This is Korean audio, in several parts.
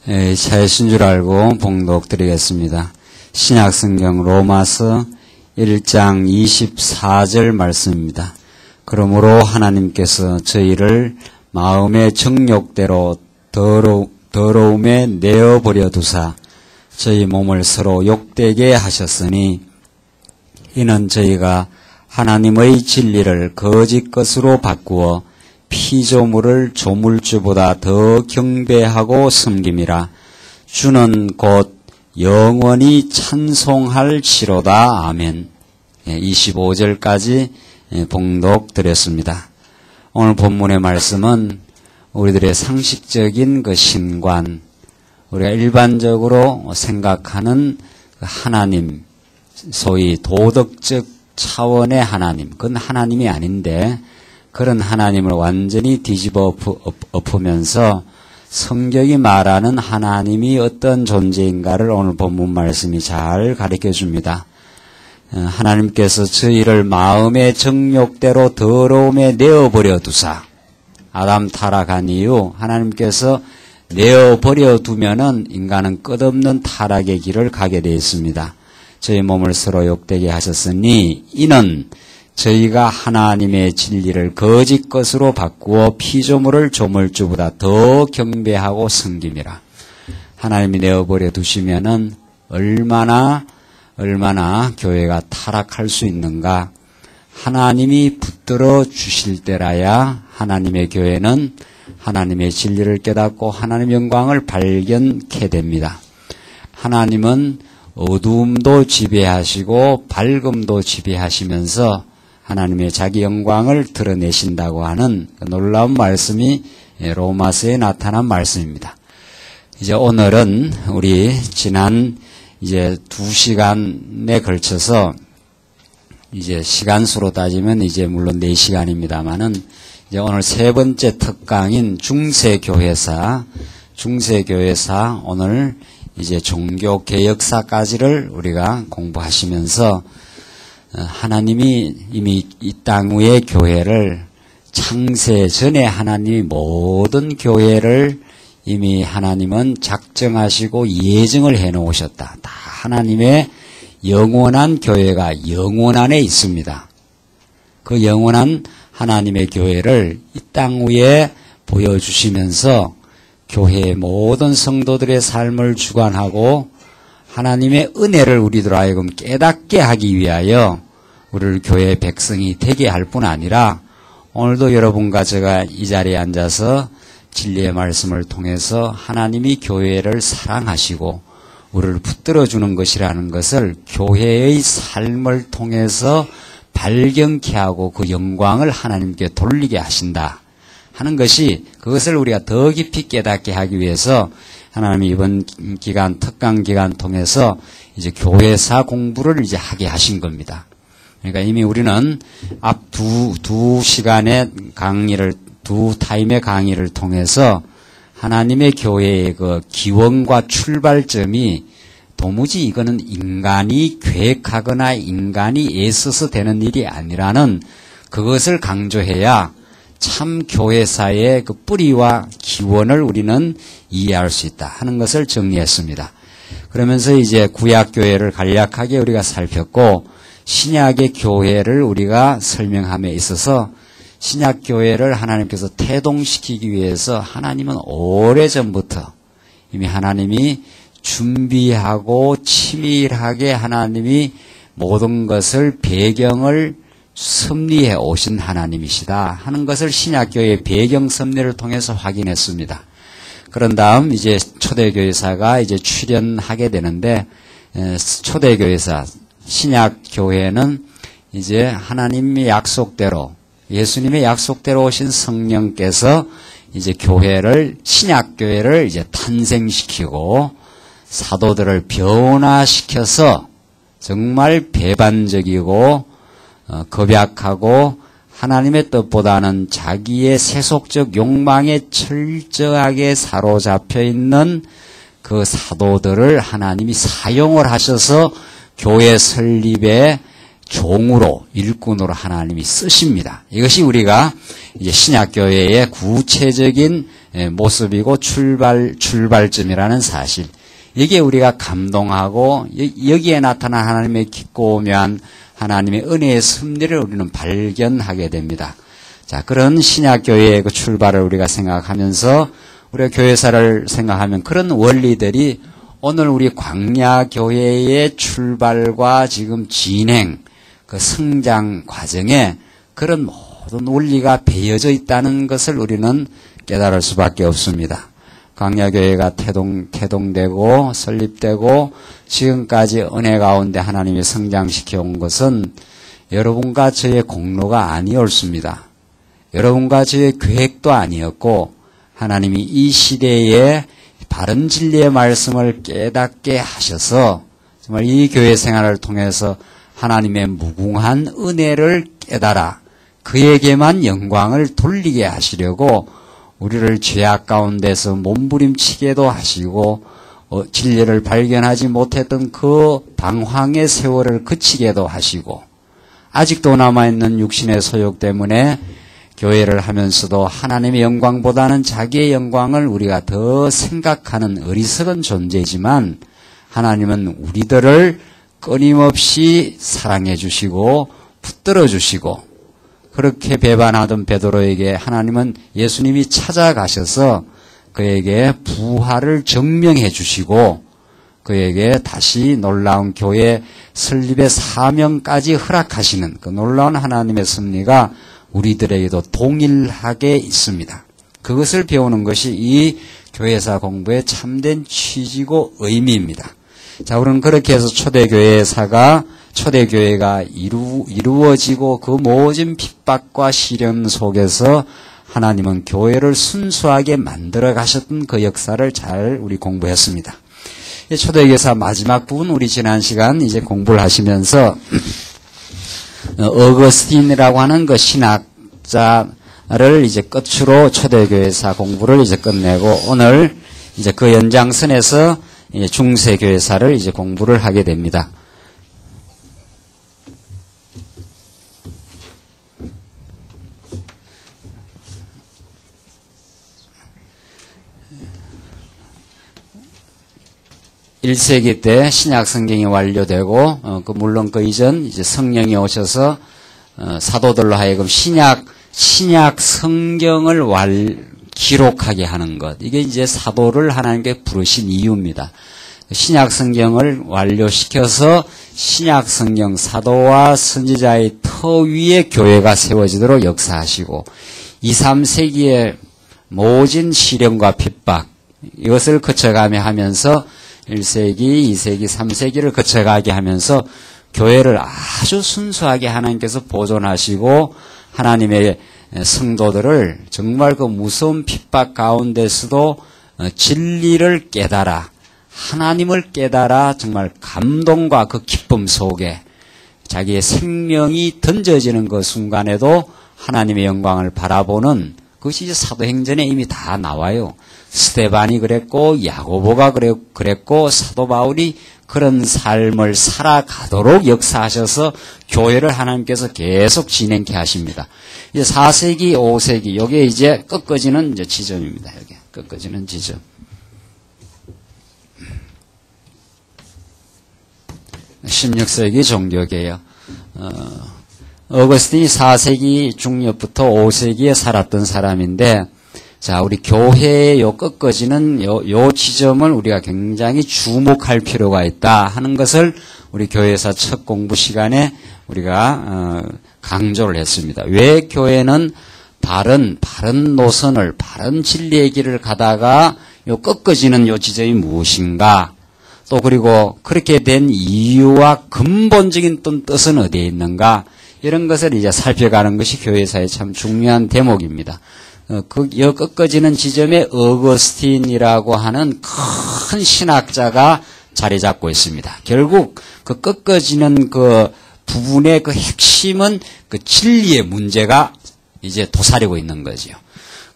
차이신 줄 알고 봉독 드리겠습니다. 신약성경 로마서 1장 24절 말씀입니다. 그러므로 하나님께서 저희를 마음의 정욕대로 더러움에 내어버려 두사 저희 몸을 서로 욕되게 하셨으니 이는 저희가 하나님의 진리를 거짓 것으로 바꾸어 피조물을 조물주보다 더 경배하고 섬김이라. 주는 곧 영원히 찬송할지로다. 아멘. 25절까지 봉독 드렸습니다. 오늘 본문의 말씀은 우리들의 상식적인 그 신관, 우리가 일반적으로 생각하는 하나님, 소위 도덕적 차원의 하나님, 그건 하나님이 아닌데 그런 하나님을 완전히 뒤집어 엎으면서 성경이 말하는 하나님이 어떤 존재인가를 오늘 본문 말씀이 잘 가르쳐 줍니다. 하나님께서 저희를 마음의 정욕대로 더러움에 내어버려 두사, 아담 타락한 이후 하나님께서 내어버려 두면은 인간은 끝없는 타락의 길을 가게 되어 있습니다. 저희 몸을 서로 욕되게 하셨으니 이는 저희가 하나님의 진리를 거짓 것으로 바꾸어 피조물을 조물주보다 더 경배하고 섬김이라. 하나님이 내어버려 두시면은 얼마나 교회가 타락할 수 있는가. 하나님이 붙들어 주실 때라야 하나님의 교회는 하나님의 진리를 깨닫고 하나님의 영광을 발견케 됩니다. 하나님은 어두움도 지배하시고 밝음도 지배하시면서 하나님의 자기 영광을 드러내신다고 하는 놀라운 말씀이 로마서에 나타난 말씀입니다. 이제 오늘은 우리 지난 이제 2시간에 걸쳐서 이제 시간수로 따지면 이제 물론 4시간입니다만은 이제 오늘 세 번째 특강인 중세교회사 오늘 이제 종교개혁사까지를 우리가 공부하시면서 하나님이 이미 이 땅 위의 교회를 창세 전에 하나님이 모든 교회를 이미 하나님은 작정하시고 예정을 해놓으셨다. 다 하나님의 영원한 교회가 영원 안에 있습니다. 그 영원한 하나님의 교회를 이 땅 위에 보여주시면서 교회의 모든 성도들의 삶을 주관하고 하나님의 은혜를 우리들 하여금 깨닫게 하기 위하여 우리를 교회의 백성이 되게 할 뿐 아니라 오늘도 여러분과 제가 이 자리에 앉아서 진리의 말씀을 통해서 하나님이 교회를 사랑하시고 우리를 붙들어주는 것이라는 것을 교회의 삶을 통해서 발견케 하고 그 영광을 하나님께 돌리게 하신다 하는 것이, 그것을 우리가 더 깊이 깨닫게 하기 위해서 하나님이 이번 기간, 특강 기간 통해서 이제 교회사 공부를 이제 하게 하신 겁니다. 그러니까 이미 우리는 앞 두 시간의 강의를, 두 타임의 강의를 통해서 하나님의 교회의 그 기원과 출발점이 도무지 이거는 인간이 계획하거나 인간이 애써서 되는 일이 아니라는 그것을 강조해야 참 교회사의 그 뿌리와 기원을 우리는 이해할 수 있다 하는 것을 정리했습니다. 그러면서 이제 구약교회를 간략하게 우리가 살폈고 신약의 교회를 우리가 설명함에 있어서 신약교회를 하나님께서 태동시키기 위해서 하나님은 오래전부터 이미 하나님이 준비하고 치밀하게 하나님이 모든 것을 배경을 섭리해 오신 하나님이시다 하는 것을 신약교회의 배경 섭리를 통해서 확인했습니다. 그런 다음 이제 초대교회사가 이제 출현하게 되는데, 초대교회사, 신약교회는 이제 하나님의 약속대로, 예수님의 약속대로 오신 성령께서 이제 교회를, 신약교회를 이제 탄생시키고 사도들을 변화시켜서 정말 배반적이고 겁약하고 하나님의 뜻보다는 자기의 세속적 욕망에 철저하게 사로잡혀 있는 그 사도들을 하나님이 사용을 하셔서 교회 설립의 종으로, 일꾼으로 하나님이 쓰십니다. 이것이 우리가 이제 신약교회의 구체적인 모습이고 출발점이라는 사실. 여기에 우리가 감동하고 여기에 나타난 하나님의 깊고 오묘한 하나님의 은혜의 섭리를 우리는 발견하게 됩니다. 자, 그런 신약교회의 그 출발을 우리가 생각하면서 우리가 교회사를 생각하면 그런 원리들이 오늘 우리 광야교회의 출발과 지금 진행, 그 성장 과정에 그런 모든 원리가 배어져 있다는 것을 우리는 깨달을 수밖에 없습니다. 광야교회가 태동되고 설립되고 지금까지 은혜 가운데 하나님이 성장시켜 온 것은 여러분과 저의 공로가 아니었습니다. 여러분과 저의 계획도 아니었고 하나님이 이 시대에 바른 진리의 말씀을 깨닫게 하셔서 정말 이 교회 생활을 통해서 하나님의 무궁한 은혜를 깨달아 그에게만 영광을 돌리게 하시려고 우리를 죄악 가운데서 몸부림치게도 하시고 진리를 발견하지 못했던 그 방황의 세월을 그치게도 하시고 아직도 남아있는 육신의 소욕 때문에 교회를 하면서도 하나님의 영광보다는 자기의 영광을 우리가 더 생각하는 어리석은 존재이지만 하나님은 우리들을 끊임없이 사랑해 주시고 붙들어 주시고 그렇게 배반하던 베드로에게 하나님은 예수님이 찾아가셔서 그에게 부활을 증명해 주시고 그에게 다시 놀라운 교회 설립의 사명까지 허락하시는 그 놀라운 하나님의 섭리가 우리들에게도 동일하게 있습니다. 그것을 배우는 것이 이 교회사 공부의 참된 취지고 의미입니다. 자, 우리는 그렇게 해서 초대교회가 이루어지고 그 모든 핍박과 시련 속에서 하나님은 교회를 순수하게 만들어 가셨던 그 역사를 잘 우리 공부했습니다. 초대교회사 마지막 부분 우리 지난 시간 이제 공부를 하시면서 어거스틴이라고 하는 그 신학자를 이제 끝으로 초대교회사 공부를 이제 끝내고 오늘 이제 그 연장선에서 중세교회사를 이제 공부를 하게 됩니다. (1세기) 때 신약 성경이 완료되고 물론 그 이전 이제 성령이 오셔서 사도들로 하여금 신약 성경을 기록하게 하는 것, 이게 이제 사도를 하나님께 부르신 이유입니다. 신약 성경을 완료시켜서 신약 성경 사도와 선지자의 터 위에 교회가 세워지도록 역사하시고 2, 3세기의 모진 시련과 핍박 이것을 거쳐가며 하면서 1세기, 2세기, 3세기를 거쳐가게 하면서 교회를 아주 순수하게 하나님께서 보존하시고 하나님의 성도들을 정말 그 무서운 핍박 가운데서도 진리를 깨달아 하나님을 깨달아 정말 감동과 그 기쁨 속에 자기의 생명이 던져지는 그 순간에도 하나님의 영광을 바라보는 그것이 이제 사도행전에 이미 다 나와요. 스데반이 그랬고 야고보가 그랬고 사도 바울이 그런 삶을 살아가도록 역사하셔서 교회를 하나님께서 계속 진행케 하십니다. 이제 4세기, 5세기 이게 이제 꺾어지는 이제 지점입니다. 여기 꺾어지는 지점. 16세기 종교개혁. 어거스틴이 4세기 중엽부터 5세기에 살았던 사람인데, 자, 우리 교회의 요 꺾어지는 요 지점을 우리가 굉장히 주목할 필요가 있다 하는 것을 우리 교회사 첫 공부 시간에 우리가 강조를 했습니다. 왜 교회는 바른 노선을, 바른 진리의 길을 가다가 요 꺾어지는 요 지점이 무엇인가? 또 그리고 그렇게 된 이유와 근본적인 뜻은 어디에 있는가? 이런 것을 이제 살펴가는 것이 교회사의 참 중요한 대목입니다. 꺾어지는 지점에 어거스틴이라고 하는 큰 신학자가 자리 잡고 있습니다. 결국 그 꺾어지는 그 부분의 그 핵심은 그 진리의 문제가 이제 도사리고 있는 거죠.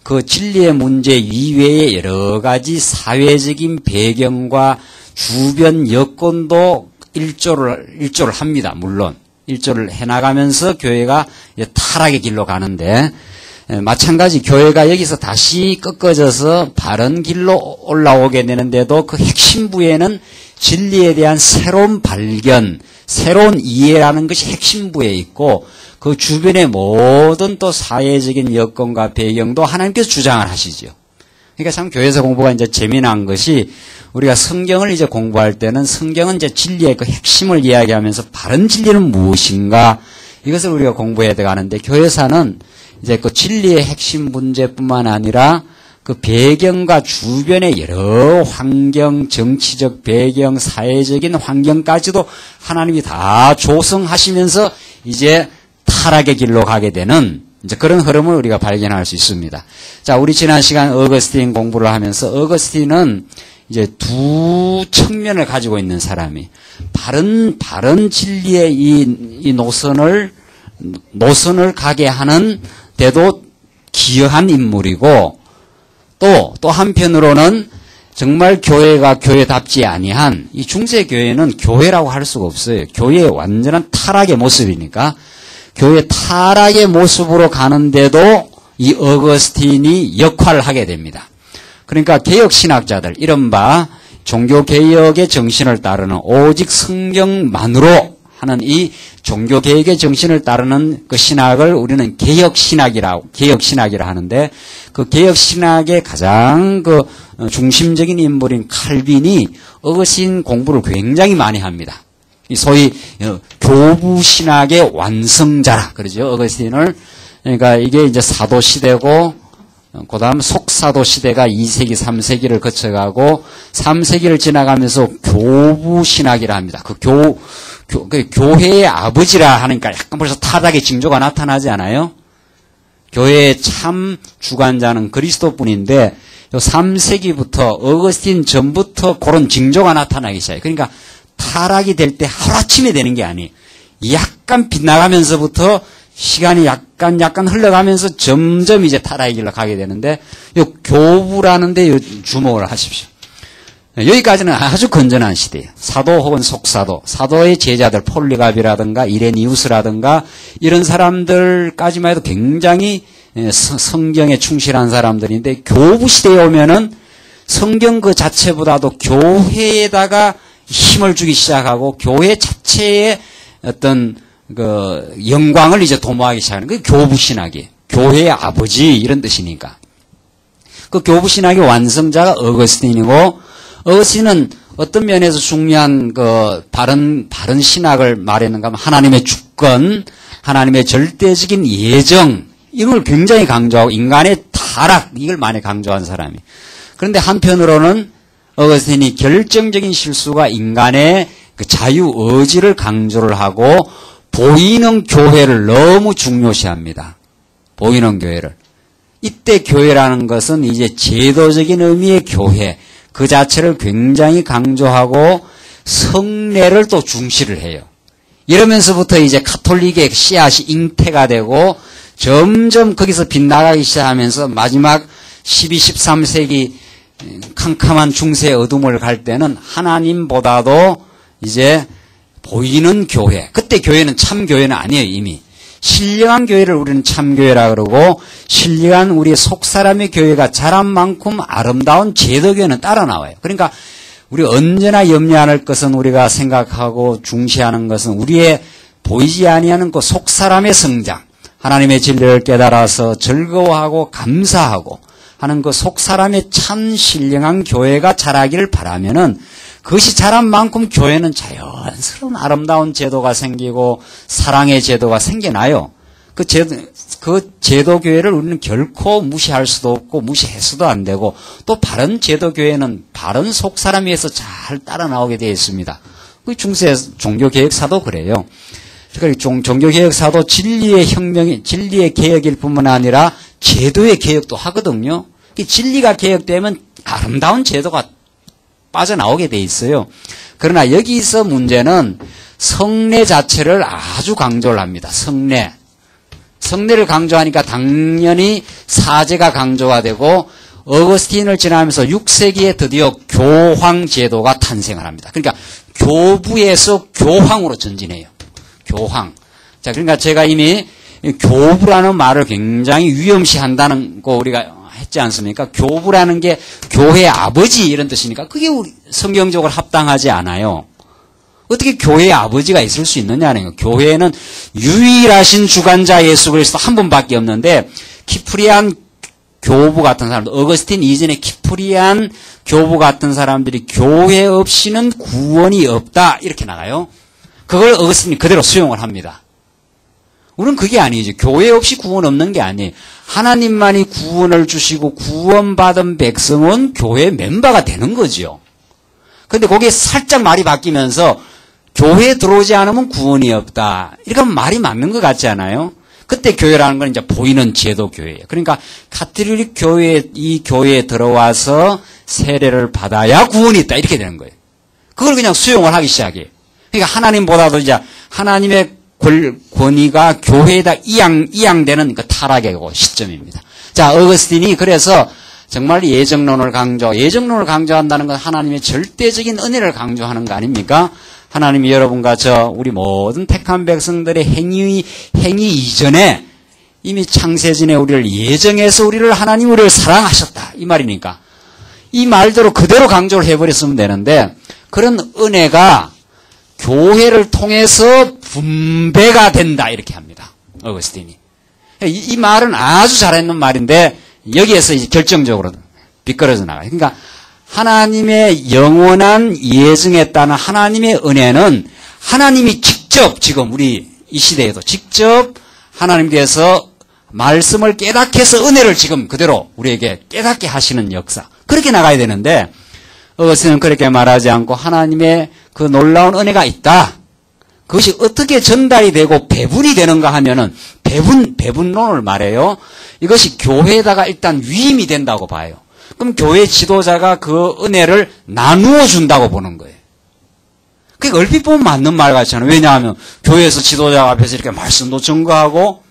그 진리의 문제 이외에 여러 가지 사회적인 배경과 주변 여건도 일조를 합니다. 물론 일조를 해나가면서 교회가 타락의 길로 가는데 마찬가지 교회가 여기서 다시 꺾어져서 바른 길로 올라오게 되는데도 그 핵심부에는 진리에 대한 새로운 발견, 새로운 이해라는 것이 핵심부에 있고 그 주변의 모든 또 사회적인 여건과 배경도 하나님께서 주장을 하시죠. 그러니까 참 교회에서 공부가 이제 재미난 것이 우리가 성경을 이제 공부할 때는 성경은 이제 진리의 그 핵심을 이야기하면서 바른 진리는 무엇인가 이것을 우리가 공부해야 되는데 교회사는 이제 그 진리의 핵심 문제뿐만 아니라 그 배경과 주변의 여러 환경, 정치적 배경, 사회적인 환경까지도 하나님이 다 조성하시면서 이제 타락의 길로 가게 되는 이제 그런 흐름을 우리가 발견할 수 있습니다. 자, 우리 지난 시간 어거스틴 공부를 하면서 어거스틴은 이제 두 측면을 가지고 있는 사람이 바른 진리의 이 노선을 가게 하는 데도 기여한 인물이고 또 한편으로는 정말 교회가 교회답지 아니한 이 중세교회는 교회라고 할 수가 없어요. 교회의 완전한 타락의 모습이니까 교회 타락의 모습으로 가는데도 이 어거스틴이 역할을 하게 됩니다. 그러니까 개혁신학자들 이른바 종교개혁의 정신을 따르는 오직 성경만으로 하는 이 종교개혁의 정신을 따르는 그 신학을 우리는 개혁신학이라 하는데 그 개혁신학의 가장 그 중심적인 인물인 칼빈이 어거스틴 공부를 굉장히 많이 합니다. 소위 교부신학의 완성자라 그러죠. 어거스틴을. 그러니까 이게 이제 사도 시대고 그다음 속사도 시대가 2세기, 3세기를 거쳐가고 3세기를 지나가면서 교부신학이라 합니다. 그 교회의 아버지라 하니까 약간 벌써 타락의 징조가 나타나지 않아요? 교회의 참 주관자는 그리스도뿐인데 3세기부터 어거스틴 전부터 그런 징조가 나타나기 시작해요. 그러니까 타락이 될 때 하루아침에 되는 게 아니에요. 약간 빗나가면서부터 시간이 약간 흘러가면서 점점 이제 타락의 길로 가게 되는데 요 교부라는 데 주목을 하십시오. 여기까지는 아주 건전한 시대예요. 사도 혹은 속사도, 사도의 제자들 폴리갑이라든가 이레니우스라든가 이런 사람들까지만 해도 굉장히 성경에 충실한 사람들인데 교부 시대에 오면은 성경 그 자체보다도 교회에다가 힘을 주기 시작하고 교회 자체의 어떤 그 영광을 이제 도모하기 시작하는 그 교부신학이에요. 교회의 아버지 이런 뜻이니까. 그 교부신학의 완성자가 어거스틴이고 어거스틴은 어떤 면에서 중요한 그 바른 신학을 말했는가 하면 하나님의 주권, 하나님의 절대적인 예정 이걸 굉장히 강조하고 인간의 타락 이걸 많이 강조한 사람이. 그런데 한편으로는 어거스틴이 결정적인 실수가 인간의 그 자유 의지를 강조를 하고 보이는 교회를 너무 중요시합니다. 보이는 교회를. 이때 교회라는 것은 이제 제도적인 의미의 교회 그 자체를 굉장히 강조하고 성례를 또 중시를 해요. 이러면서부터 이제 카톨릭의 씨앗이 잉태가 되고 점점 거기서 빗나가기 시작하면서 마지막 12, 13세기 캄캄한 중세의 어둠을 갈 때는 하나님보다도 이제 보이는 교회. 그때 교회는 참 교회는 아니에요, 이미. 신령한 교회를 우리는 참교회라 그러고 신령한 우리의 속사람의 교회가 자란 만큼 아름다운 제도교회는 따라 나와요. 그러니까 우리 언제나 염려할 것은 우리가 생각하고 중시하는 것은 우리의 보이지 아니하는 그 속사람의 성장, 하나님의 진리를 깨달아서 즐거워하고 감사하고 하는 그 속사람의 참 신령한 교회가 자라기를 바라면은 그것이 자란 만큼 교회는 자연스러운 아름다운 제도가 생기고 사랑의 제도가 생겨나요. 그 제도교회를 우리는 결코 무시할 수도 없고 무시해서도 안 되고 또 바른 제도교회는 바른 속사람에서 잘 따라 나오게 되어 있습니다. 그 중세 종교개혁사도 그래요. 그러니까 종교개혁사도 진리의 혁명이, 진리의 개혁일 뿐만 아니라 제도의 개혁도 하거든요. 진리가 개혁되면 아름다운 제도가 빠져나오게 돼 있어요. 그러나 여기서 문제는 성례 자체를 아주 강조를 합니다. 성례를 강조하니까 당연히 사제가 강조가 되고 어거스틴을 지나면서 6세기에 드디어 교황 제도가 탄생을 합니다. 그러니까 교부에서 교황으로 전진해요. 교황. 자, 그러니까 제가 이미 교부라는 말을 굉장히 위험시한다는 거 우리가 했지 않습니까? 교부라는 게 교회의 아버지 이런 뜻이니까 그게 우리 성경적으로 합당하지 않아요. 어떻게 교회의 아버지가 있을 수 있느냐는 거예요. 교회는 유일하신 주관자 예수 그리스도 한 분밖에 없는데 키프리안 교부 같은 사람들, 어거스틴 이전에 키프리안 교부 같은 사람들이 교회 없이는 구원이 없다 이렇게 나가요. 그걸 어거스틴이 그대로 수용을 합니다. 우리는 그게 아니죠. 교회 없이 구원 없는 게 아니에요. 하나님만이 구원을 주시고 구원받은 백성은 교회 멤버가 되는 거죠. 근데 거기에 살짝 말이 바뀌면서 교회에 들어오지 않으면 구원이 없다. 이렇게 하면 말이 맞는 것 같지 않아요? 그때 교회라는 건 이제 보이는 제도 교회예요. 그러니까 가톨릭 교회, 이 교회에 들어와서 세례를 받아야 구원이 있다. 이렇게 되는 거예요. 그걸 그냥 수용을 하기 시작해요. 그러니까 하나님보다도 이제 하나님의 권위가 교회에다 이양되는 그 타락의 시점입니다. 자, 어거스틴이 그래서 정말 예정론을 강조한다는 건 하나님의 절대적인 은혜를 강조하는 거 아닙니까? 하나님이 여러분과 우리 모든 택한 백성들의 행위 이전에 이미 창세전에 우리를 예정해서 하나님 우리를 사랑하셨다. 이 말이니까. 이 말대로 그대로 강조를 해버렸으면 되는데, 그런 은혜가 교회를 통해서 분배가 된다. 이렇게 합니다. 어거스틴이. 이 말은 아주 잘했는 말인데, 여기에서 이제 결정적으로 비껴져 나가요. 그러니까, 하나님의 영원한 예정에 따른 하나님의 은혜는 하나님이 직접 지금 우리 이 시대에도 직접 하나님께서 말씀을 깨닫게 해서 은혜를 지금 그대로 우리에게 깨닫게 하시는 역사. 그렇게 나가야 되는데 어거스틴은 그렇게 말하지 않고 하나님의 그 놀라운 은혜가 있다. 그것이 어떻게 전달이 되고 배분이 되는가 하면은 배분론을 말해요. 이것이 교회에다가 일단 위임이 된다고 봐요. 그럼 교회 지도자가 그 은혜를 나누어 준다고 보는 거예요. 그게 얼핏 보면 맞는 말 같잖아요. 왜냐하면 교회에서 지도자 앞에서 이렇게 말씀도 증거하고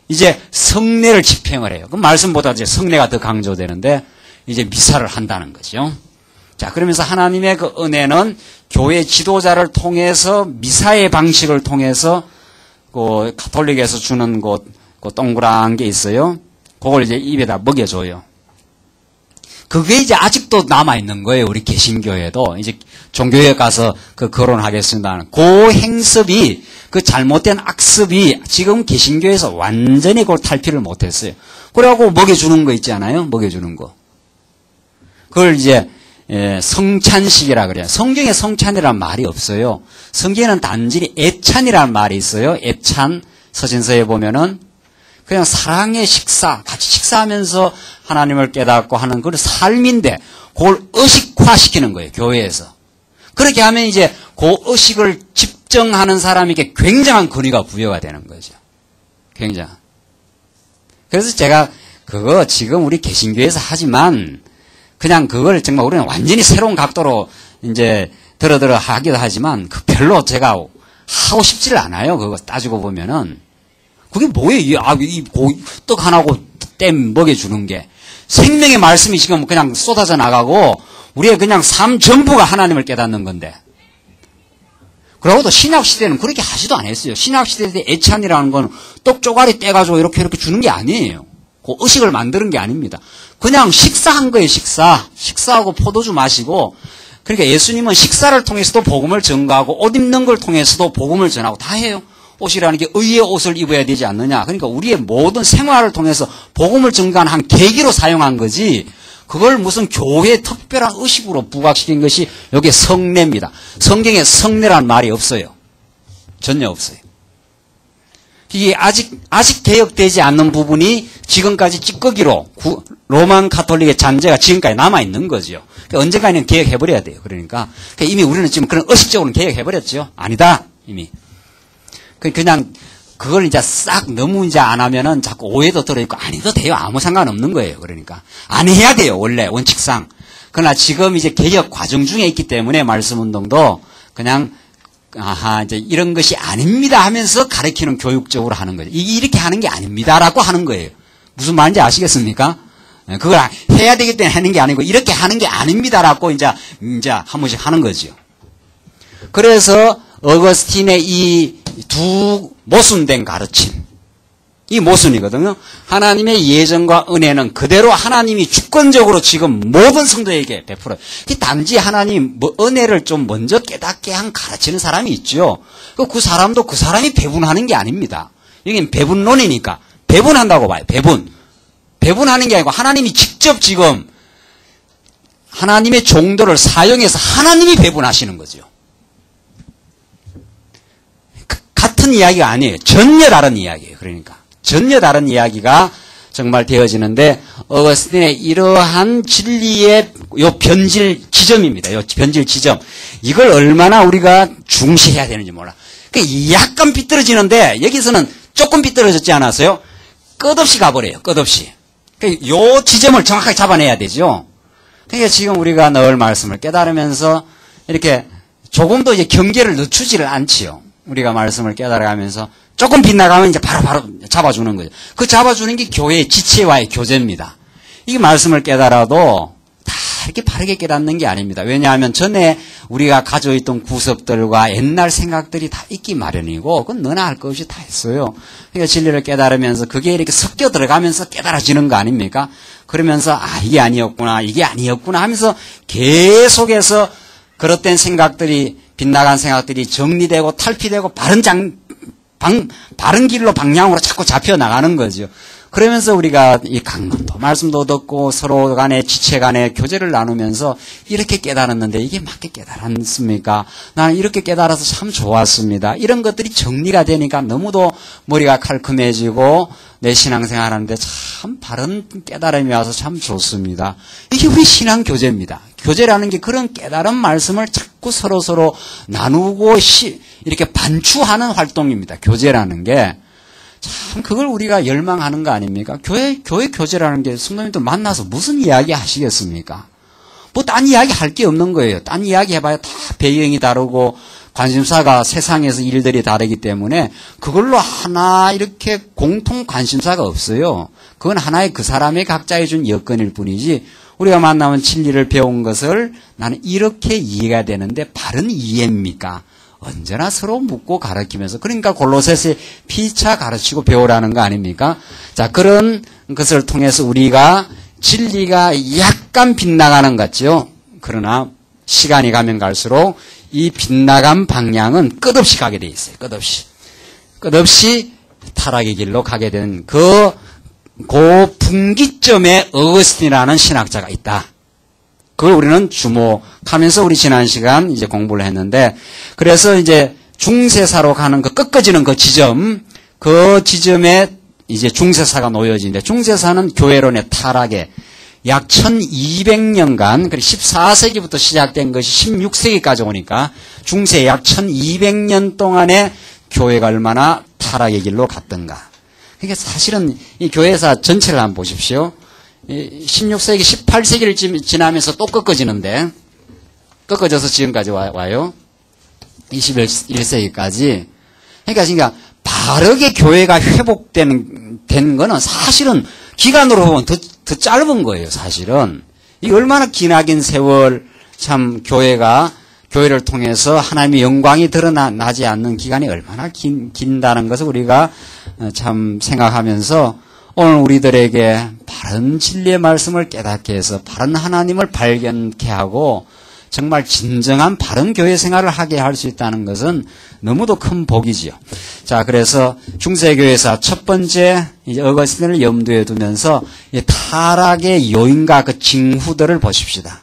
이제 성례를 집행을 해요. 그럼 말씀보다 이제 성례가 더 강조되는데 이제 미사를 한다는 거죠. 자, 그러면서 하나님의 그 은혜는 교회 지도자를 통해서 미사의 방식을 통해서 그 가톨릭에서 주는 그 동그란 게 있어요. 그걸 이제 입에다 먹여줘요. 그게 이제 아직도 남아있는 거예요. 우리 개신교회도. 이제 종교에 가서 그 거론하겠습니다. 그 행습이, 그 잘못된 악습이 지금 개신교에서 완전히 그걸 탈피를 못했어요. 그래갖고 먹여주는 거 있지 않아요? 먹여주는 거. 그걸 이제, 성찬식이라 그래요. 성경에 성찬이라는 말이 없어요. 성경에는 단지 애찬이라는 말이 있어요. 애찬. 서신서에 보면은. 그냥 사랑의 식사, 같이 식사하면서 하나님을 깨닫고 하는 그런 삶인데, 그걸 의식화시키는 거예요, 교회에서. 그렇게 하면 이제 그 의식을 집정하는 사람에게 굉장한 권위가 부여가 되는 거죠. 굉장한. 그래서 제가 그거 지금 우리 개신교에서 하지만, 그냥 그걸 정말 우리는 완전히 새로운 각도로 이제 들어 하기도 하지만, 그 별로 제가 하고 싶지를 않아요, 그거 따지고 보면은. 그게 뭐예요? 떡 하나고 땜 먹여주는 게. 생명의 말씀이 지금 그냥 쏟아져 나가고, 우리의 그냥 삶 전부가 하나님을 깨닫는 건데. 그러고도 신약시대는 그렇게 하지도 않았어요. 신약시대 때 애찬이라는 건 떡 쪼가리 떼가지고 이렇게 주는 게 아니에요. 그 의식을 만드는 게 아닙니다. 그냥 식사한 거예요, 식사. 식사하고 포도주 마시고, 그러니까 예수님은 식사를 통해서도 복음을 전가하고, 옷 입는 걸 통해서도 복음을 전하고 다 해요. 옷이라는 게 의의 옷을 입어야 되지 않느냐. 그러니까 우리의 모든 생활을 통해서 복음을 전가하는 한 계기로 사용한 거지, 그걸 무슨 교회의 특별한 의식으로 부각시킨 것이 여기에 성례입니다. 성경에 성례란 말이 없어요. 전혀 없어요. 이게 아직 개혁되지 않는 부분이 지금까지 찌꺼기로 로만 가톨릭의 잔재가 지금까지 남아있는 거죠. 그러니까 언젠가는 개혁해버려야 돼요. 그러니까 이미 우리는 지금 그런 의식적으로는 개혁해버렸죠. 아니다. 이미. 그냥 그걸 이제 싹 너무 이제 안 하면은 자꾸 오해도 들어있고 아니도 돼요. 아무 상관없는 거예요. 그러니까 안 해야 돼요. 원래 원칙상. 그러나 지금 이제 개혁 과정 중에 있기 때문에 말씀 운동도 그냥 이제 이런 것이 아닙니다 하면서 가르치는 교육적으로 하는 거죠. 이렇게 하는 게 아닙니다라고 하는 거예요. 무슨 말인지 아시겠습니까? 그걸 해야 되기 때문에 하는 게 아니고 이렇게 하는 게 아닙니다라고 이제 한 번씩 하는 거죠. 그래서 어거스틴의 이 두 모순된 가르침, 이 모순이거든요. 하나님의 예정과 은혜는 그대로 하나님이 주권적으로 지금 모든 성도에게 베풀어요. 단지 하나님 은혜를 좀 먼저 깨닫게 한 가르치는 사람이 있죠. 그 사람도 그 사람이 배분하는 게 아닙니다. 여긴 배분론이니까 배분한다고 봐요. 배분하는 게 아니고 하나님이 직접 지금 하나님의 종도를 사용해서 하나님이 배분하시는 거죠. 같은 이야기가 아니에요. 전혀 다른 이야기예요. 그러니까 전혀 다른 이야기가 정말 되어지는데 어거스틴의 이러한 진리의 요 변질 지점입니다. 요 변질 지점. 이걸 얼마나 우리가 중시해야 되는지 몰라. 그러니까 약간 삐뚤어지는데 여기서는 조금 삐뚤어졌지 않았어요? 끝없이 가버려요. 끝없이. 그러니까 요 지점을 정확하게 잡아내야 되죠. 그러니까 지금 우리가 늘 말씀을 깨달으면서 이렇게 조금도 이제 경계를 늦추지를 않지요. 우리가 말씀을 깨달아가면서 조금 빗나가면 이제 바로 잡아주는 거죠. 그 잡아주는 게 교회의 지체와의 교제입니다. 이 말씀을 깨달아도 다 이렇게 바르게 깨닫는 게 아닙니다. 왜냐하면 전에 우리가 가지고 있던 구석들과 옛날 생각들이 다 있기 마련이고 그건 너나 할 것 없이 다 했어요. 그러니까 진리를 깨달으면서 그게 이렇게 섞여 들어가면서 깨달아지는 거 아닙니까? 그러면서 이게 아니었구나 이게 아니었구나 하면서 계속해서 그릇된 생각들이 빗나간 생각들이 정리되고 탈피되고 바른 길로 방향으로 자꾸 잡혀 나가는 거죠. 그러면서 우리가 이 강론도 말씀도 듣고 서로 간에 지체 간에 교제를 나누면서 이렇게 깨달았는데 이게 맞게 깨달았습니까? 나는 이렇게 깨달아서 참 좋았습니다. 이런 것들이 정리가 되니까 너무도 머리가 칼끔해지고 내 신앙생활 하는데 참 바른 깨달음이 와서 참 좋습니다. 이게 우리 신앙 교제입니다. 교제라는 게 그런 깨달은 말씀을 자꾸 서로 나누고 이렇게 반추하는 활동입니다. 교제라는 게. 참 그걸 우리가 열망하는 거 아닙니까? 교회 교제라는 게 성도님들 만나서 무슨 이야기 하시겠습니까? 뭐 딴 이야기 할 게 없는 거예요. 딴 이야기 해봐야 다 배경이 다르고 관심사가 세상에서 일들이 다르기 때문에 그걸로 하나 이렇게 공통 관심사가 없어요. 그건 하나의 그 사람의 각자의 준 여건일 뿐이지 우리가 만나면 진리를 배운 것을 나는 이렇게 이해가 되는데 바른 이해입니까? 언제나 서로 묻고 가르치면서 그러니까 골로새서 피차 가르치고 배우라는 거 아닙니까? 자, 그런 것을 통해서 우리가 진리가 약간 빗나가는 것 같죠. 그러나 시간이 가면 갈수록 이 빗나간 방향은 끝없이 가게 돼 있어요. 끝없이 타락의 길로 가게 된 그 분기점에 어거스틴이라는 신학자가 있다. 그걸 우리는 주목하면서 우리 지난 시간 이제 공부를 했는데, 그래서 이제 중세사로 가는 그 꺾어지는 그 지점에 이제 중세사가 놓여지는데, 중세사는 교회론의 타락에 약 1200년간, 14세기부터 시작된 것이 16세기까지 오니까 중세 약 1200년 동안에 교회가 얼마나 타락의 길로 갔던가. 그러니까 사실은 이 교회사 전체를 한번 보십시오. 16세기, 18세기를 지나면서 또 꺾어지는데, 꺾어져서 지금까지 와요. 21세기까지. 그러니까 바르게 교회가 된 거는 사실은 기간으로 보면 더 짧은 거예요, 사실은. 이 얼마나 기나긴 세월, 참 교회를 통해서 하나님의 영광이 드러나지 않는 기간이 얼마나 긴다는 것을 우리가 참 생각하면서 오늘 우리들에게 바른 진리의 말씀을 깨닫게 해서 바른 하나님을 발견케 하고 정말 진정한 바른 교회 생활을 하게 할 수 있다는 것은 너무도 큰 복이지요. 자, 그래서 중세교회사 첫 번째 이제 어거스틴을 염두에 두면서 이 타락의 요인과 그 징후들을 보십시다.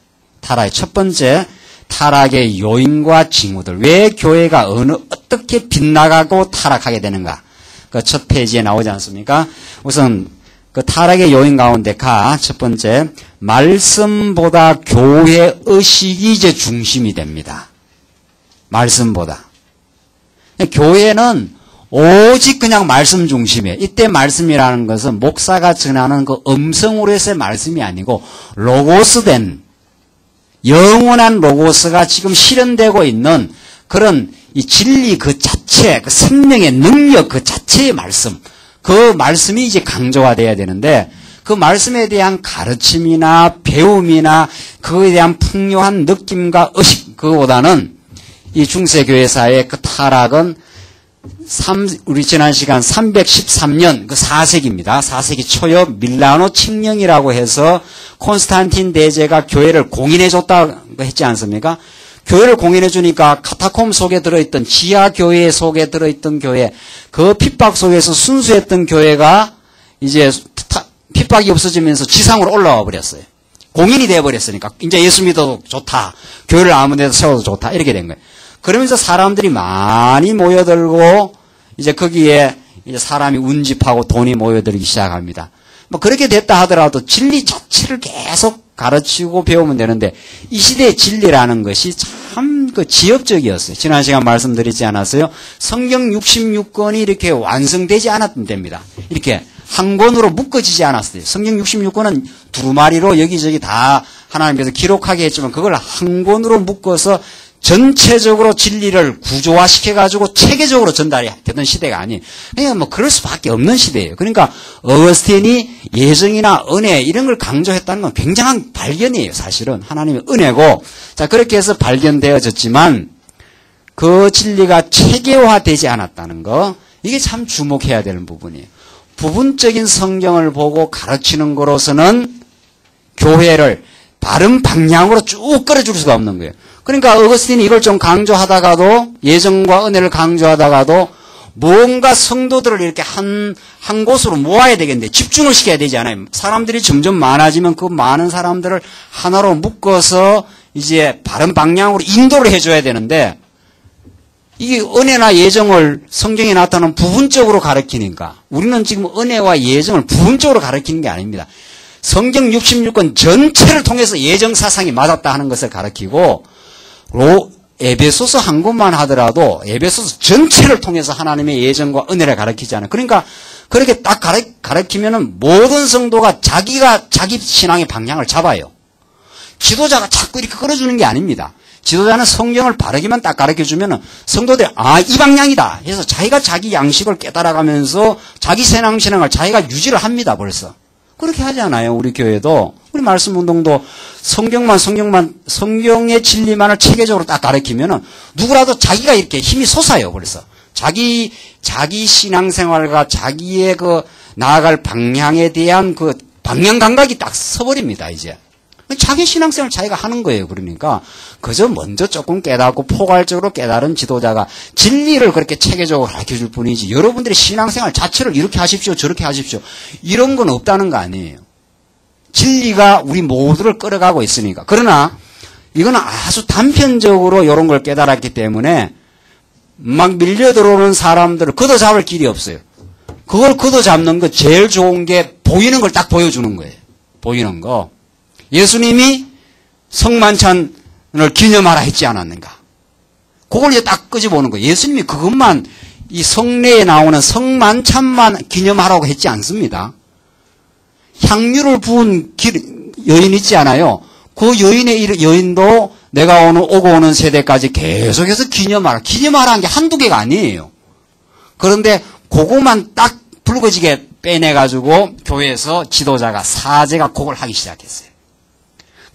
첫 번째 타락의 요인과 징후들. 왜 교회가 어떻게 빗나가고 타락하게 되는가? 그 첫 페이지에 나오지 않습니까? 우선 그 타락의 요인 가운데 첫 번째, 말씀보다 교회 의식이 이제 중심이 됩니다. 말씀보다. 교회는 오직 그냥 말씀 중심이에요. 이때 말씀이라는 것은 목사가 전하는 그 음성으로 해서의 말씀이 아니고 로고스된 영원한 로고스가 지금 실현되고 있는 그런 이 진리 그 자체, 그 생명의 능력 그 자체의 말씀, 그 말씀이 이제 강조가 돼야 되는데 그 말씀에 대한 가르침이나 배움이나 그거에 대한 풍요한 느낌과 의식, 그거보다는 이 중세교회사의 그 타락은 우리 지난 시간 313년, 그 4세기입니다. 4세기 초엽 밀라노 칙령이라고 해서 콘스탄틴 대제가 교회를 공인해줬다고 했지 않습니까? 교회를 공인해주니까 카타콤 속에 들어있던 지하 교회 속에 들어있던 교회, 그 핍박 속에서 순수했던 교회가 이제 핍박이 없어지면서 지상으로 올라와 버렸어요. 공인이 되어버렸으니까 이제 예수 믿어도 좋다. 교회를 아무 데도 세워도 좋다. 이렇게 된 거예요. 그러면서 사람들이 많이 모여들고 이제 거기에 이제 사람이 운집하고 돈이 모여들기 시작합니다. 뭐 그렇게 됐다 하더라도 진리 자체를 계속 가르치고 배우면 되는데 이 시대의 진리라는 것이 참 그 지엽적이었어요. 지난 시간 말씀드리지 않았어요? 성경 66권이 이렇게 완성되지 않았던 때입니다. 이렇게 한 권으로 묶어지지 않았어요. 성경 66권은 두루마리로 여기저기 다 하나님께서 기록하게 했지만 그걸 한 권으로 묶어서 전체적으로 진리를 구조화시켜가지고 체계적으로 전달이 되던 시대가 아니에요. 그러니까 뭐 그럴 수밖에 없는 시대예요. 그러니까 어거스틴이 예정이나 은혜 이런 걸 강조했다는 건 굉장한 발견이에요. 사실은 하나님의 은혜고 자 그렇게 해서 발견되어졌지만 그 진리가 체계화되지 않았다는 거 이게 참 주목해야 되는 부분이에요. 부분적인 성경을 보고 가르치는 거로서는 교회를 바른 방향으로 쭉 끌어줄 수가 없는 거예요. 그러니까 어거스틴이 이걸 좀 강조하다가도 예정과 은혜를 강조하다가도 뭔가 성도들을 이렇게 한 곳으로 모아야 되겠는데 집중을 시켜야 되지 않아요. 사람들이 점점 많아지면 그 많은 사람들을 하나로 묶어서 이제 바른 방향으로 인도를 해줘야 되는데 이게 은혜나 예정을 성경에 나타나는 부분적으로 가르치니까 우리는 지금 은혜와 예정을 부분적으로 가르치는 게 아닙니다. 성경 66권 전체를 통해서 예정 사상이 맞았다 하는 것을 가르치고 에베소서 한 권만 하더라도 에베소서 전체를 통해서 하나님의 예정과 은혜를 가르치지 않아요. 그러니까 그렇게 딱 가르치면은 모든 성도가 자기 신앙의 방향을 잡아요. 지도자가 자꾸 이렇게 끌어주는 게 아닙니다. 지도자는 성경을 바르게만 딱 가르쳐주면은 성도들이 이 방향이다 해서 자기가 자기 양식을 깨달아가면서 자기 신앙을 자기가 유지를 합니다. 벌써. 그렇게 하지 않아요. 우리 교회도. 우리 말씀운동도 성경의 진리만을 체계적으로 딱 가르치면은 누구라도 자기가 이렇게 힘이 솟아요. 벌써. 자기 신앙생활과 자기의 그 나아갈 방향에 대한 그 방향 감각이 딱 서버립니다. 이제. 자기 신앙생활을 자기가 하는 거예요. 그러니까 그저 먼저 조금 깨닫고 포괄적으로 깨달은 지도자가 진리를 그렇게 체계적으로 가르쳐줄 뿐이지 여러분들이 신앙생활 자체를 이렇게 하십시오 저렇게 하십시오 이런 건 없다는 거 아니에요. 진리가 우리 모두를 끌어가고 있으니까. 그러나 이건 아주 단편적으로 이런 걸 깨달았기 때문에 막 밀려 들어오는 사람들을 걷어잡을 길이 없어요. 그걸 걷어잡는 거 제일 좋은 게 보이는 걸 딱 보여주는 거예요. 보이는 거. 예수님이 성만찬을 기념하라 했지 않았는가? 그걸 이제 딱 끄집어오는 거예요. 예수님이 그것만 이 성례에 나오는 성만찬만 기념하라고 했지 않습니다. 향유를 부은 여인 있지 않아요? 그 여인도 내가 오고 오는 세대까지 계속해서 기념하라는 게 한두 개가 아니에요. 그런데 그것만 딱 불거지게 빼내가지고 교회에서 지도자가 사제가 그걸 하기 시작했어요.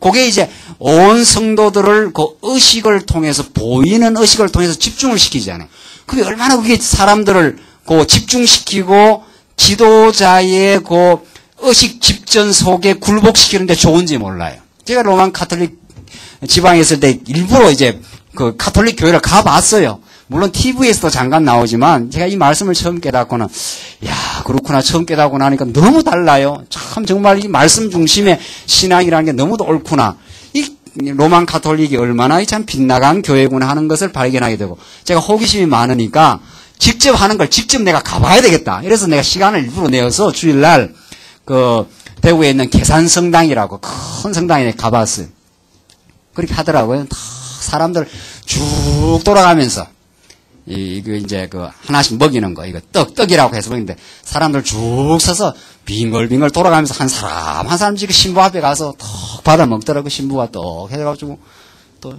그게 이제 온 성도들을 그 의식을 통해서 보이는 의식을 통해서 집중을 시키잖아요. 그게 얼마나 그게 사람들을 그 집중시키고 지도자의 그 의식 집전 속에 굴복시키는데 좋은지 몰라요. 제가 로만 카톨릭 지방에 있을 때 일부러 이제 그 카톨릭 교회를 가봤어요. 물론 TV에서도 잠깐 나오지만 제가 이 말씀을 처음 깨닫고는 그렇구나 처음 깨닫고 나니까 너무 달라요. 참 정말 이 말씀 중심의 신앙이라는 게 너무도 옳구나. 이 로만 카톨릭이 얼마나 참 빗나간 교회구나 하는 것을 발견하게 되고 제가 호기심이 많으니까 직접 하는 걸 직접 내가 가봐야 되겠다. 이래서 내가 시간을 일부러 내어서 주일날 그 대구에 있는 계산성당이라고 큰 성당에 가봤어요. 그렇게 하더라고요. 다 사람들 쭉 돌아가면서 이거 이제 그 하나씩 먹이는 거, 이거 떡이라고 해서 먹는데 사람들 쭉 서서 빙글빙글 돌아가면서 한 사람 지금 신부 앞에 가서 턱 받아 먹더라고. 신부가 떡 해가지고 또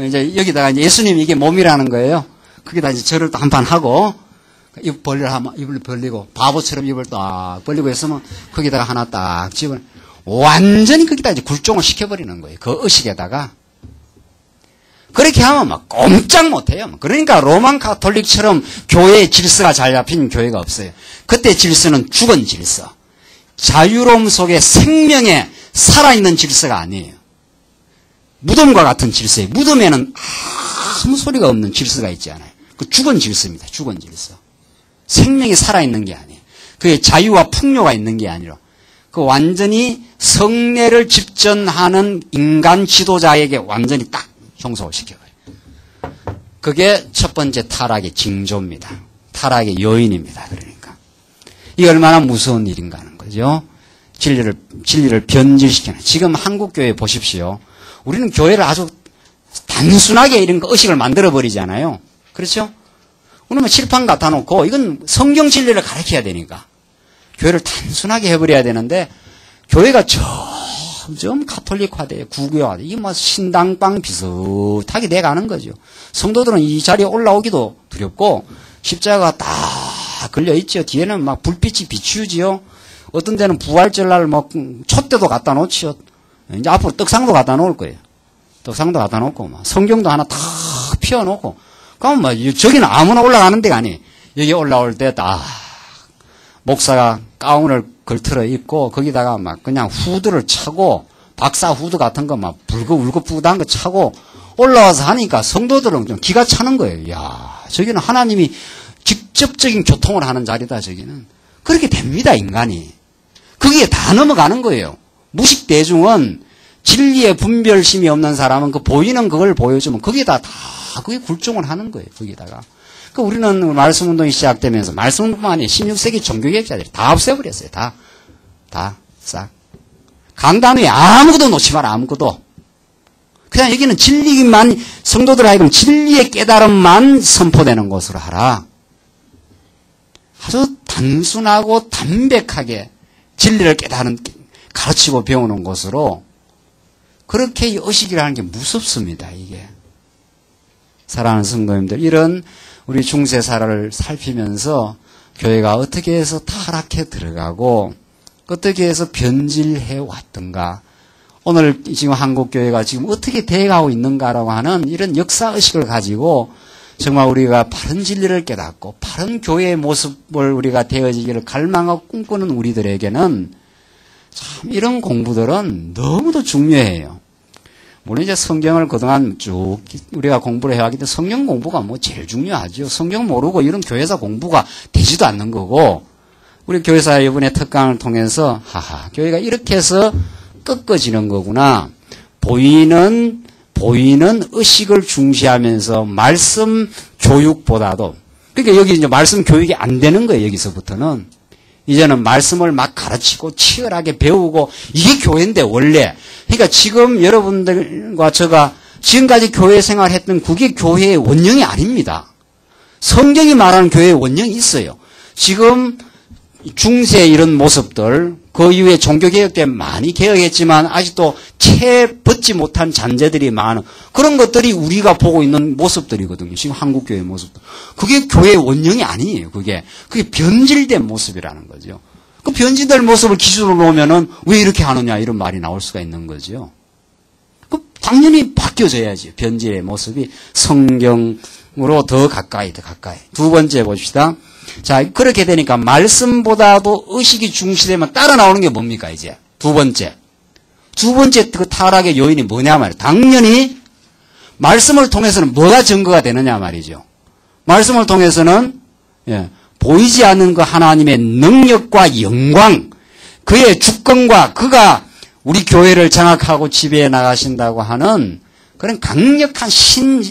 이제 여기다가 이제 예수님 이게 몸이라는 거예요. 거기다 이제 절을 또 한 판 하고 입을 벌리고 바보처럼 입을 딱 벌리고 했으면 거기다가 하나 딱 집어 완전히 거기다 이제 굴종을 시켜버리는 거예요. 그 의식에다가. 그렇게 하면 막 꼼짝 못해요. 그러니까 로만 가톨릭처럼 교회의 질서가 잘 잡힌 교회가 없어요. 그때 질서는 죽은 질서. 자유로움 속에 생명에 살아있는 질서가 아니에요. 무덤과 같은 질서예요. 무덤에는 아무 소리가 없는 질서가 있지 않아요. 그 죽은 질서입니다. 죽은 질서. 생명이 살아있는 게 아니에요. 그게 자유와 풍요가 있는 게 아니라 그 완전히 성례를 집전하는 인간 지도자에게 완전히 딱 형성을 시켜요. 그게 첫 번째 타락의 징조입니다. 타락의 요인입니다. 그러니까 이게 얼마나 무서운 일인가 하는 거죠. 진리를 변질시키는. 지금 한국 교회 보십시오. 우리는 교회를 아주 단순하게 이런 거 의식을 만들어 버리잖아요. 그렇죠? 그러면 칠판 갖다 놓고 이건 성경 진리를 가르쳐야 되니까 교회를 단순하게 해버려야 되는데 교회가 점점 가톨릭화돼 구교화돼. 이게 뭐 신당방 비슷하게 돼가는 거죠. 성도들은 이 자리에 올라오기도 두렵고 십자가가 딱 걸려 있죠. 뒤에는 막 불빛이 비추지요. 어떤 데는 부활절날 뭐 촛대도 갖다 놓지요. 이제 앞으로 떡상도 갖다 놓을 거예요. 떡상도 갖다 놓고 막 성경도 하나 탁 피워놓고 그럼 뭐 저기는 아무나 올라가는 데가 아니에요. 여기 올라올 때 딱 목사가 가운을 걸틀어 입고 거기다가 막 그냥 후드를 차고 박사 후드 같은 거 막 울긋불긋한 거 차고 올라와서 하니까 성도들은 좀 기가 차는 거예요. 야, 저기는 하나님이 직접적인 교통을 하는 자리다. 저기는 그렇게 됩니다. 인간이. 거기에 다 넘어가는 거예요. 무식 대중은 진리의 분별심이 없는 사람은 그 보이는 그걸 보여주면 거기에다 다 그게 굴종을 하는 거예요. 거기다가. 그 우리는 말씀 운동이 시작되면서 말씀 운동뿐만 아니라 16세기 종교개혁자들이 다 없애버렸어요. 다 싹. 강단 위에 아무것도 놓지 마라. 아무것도. 그냥 여기는 진리만 성도들 하여금 진리의 깨달음만 선포되는 곳으로 하라. 아주 단순하고 담백하게 진리를 가르치고 배우는 곳으로 그렇게 이 의식이라는 게 무섭습니다. 이게. 사랑하는 성도님들, 이런 우리 중세사를 살피면서 교회가 어떻게 해서 타락해 들어가고 어떻게 해서 변질해 왔던가, 오늘 지금 한국교회가 지금 어떻게 돼가고 있는가라고 하는 이런 역사의식을 가지고 정말 우리가 바른 진리를 깨닫고 바른 교회의 모습을 우리가 되어지기를 갈망하고 꿈꾸는 우리들에게는 참 이런 공부들은 너무도 중요해요. 물론 이제 성경을 그동안 쭉 우리가 공부를 해왔기 때문에 성경 공부가 뭐 제일 중요하죠. 성경 모르고 이런 교회사 공부가 되지도 않는 거고, 우리 교회사 이번에 특강을 통해서 교회가 이렇게 해서 꺾어지는 거구나. 보이는 의식을 중시하면서 말씀 교육보다도, 그러니까 여기 이제 말씀 교육이 안 되는 거예요. 여기서부터는 이제는 말씀을 막 가르치고 치열하게 배우고, 이게 교회인데 원래. 그러니까 지금 여러분들과 제가 지금까지 교회 생활했던 그게 교회의 원령이 아닙니다. 성경이 말하는 교회의 원령이 있어요. 지금 중세 이런 모습들, 그 이후에 종교개혁 때 많이 개혁했지만 아직도 채 벗지 못한 잔재들이 많은 그런 것들이 우리가 보고 있는 모습들이거든요. 지금 한국교회의 모습들. 그게 교회의 원령이 아니에요. 그게 변질된 모습이라는 거죠. 그 변질된 모습을 기준으로 놓으면은 왜 이렇게 하느냐 이런 말이 나올 수가 있는 거죠. 그 당연히 바뀌어져야지. 변질의 모습이 성경으로 더 가까이. 두 번째 봅시다. 자, 그렇게 되니까 말씀보다도 의식이 중시되면 따라 나오는 게 뭡니까, 이제? 두 번째 그 타락의 요인이 뭐냐 말이에요. 당연히 말씀을 통해서는 뭐가 증거가 되느냐 말이죠. 말씀을 통해서는 보이지 않는 그 하나님의 능력과 영광, 그의 주권과 그가 우리 교회를 장악하고 지배해 나가신다고 하는 그런 강력한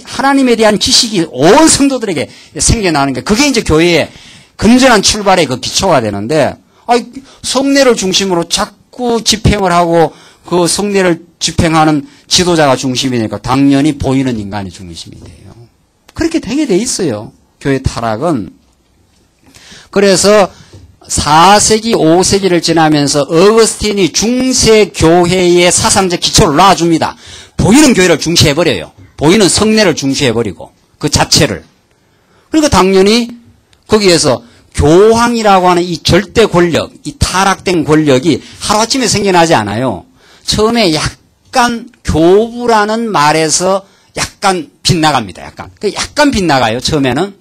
하나님에 대한 지식이 온 성도들에게 생겨나는 게, 그게 이제 교회의 건전한 출발의 그 기초가 되는데, 성례를 중심으로 자꾸 집행을 하고 그 성례를 집행하는 지도자가 중심이니까 당연히 보이는 인간이 중심이 돼요. 그렇게 되게 돼 있어요. 교회 타락은. 그래서 4세기, 5세기를 지나면서 어거스틴이 중세 교회의 사상적 기초를 놔줍니다. 보이는 교회를 중시해버려요. 보이는 성례를 중시해버리고 그 자체를. 그러니까 당연히 거기에서 교황이라고 하는 이 절대 권력, 이 타락된 권력이 하루아침에 생겨나지 않아요. 처음에 약간 교부라는 말에서 약간 빗나갑니다. 약간 빗나가요. 처음에는.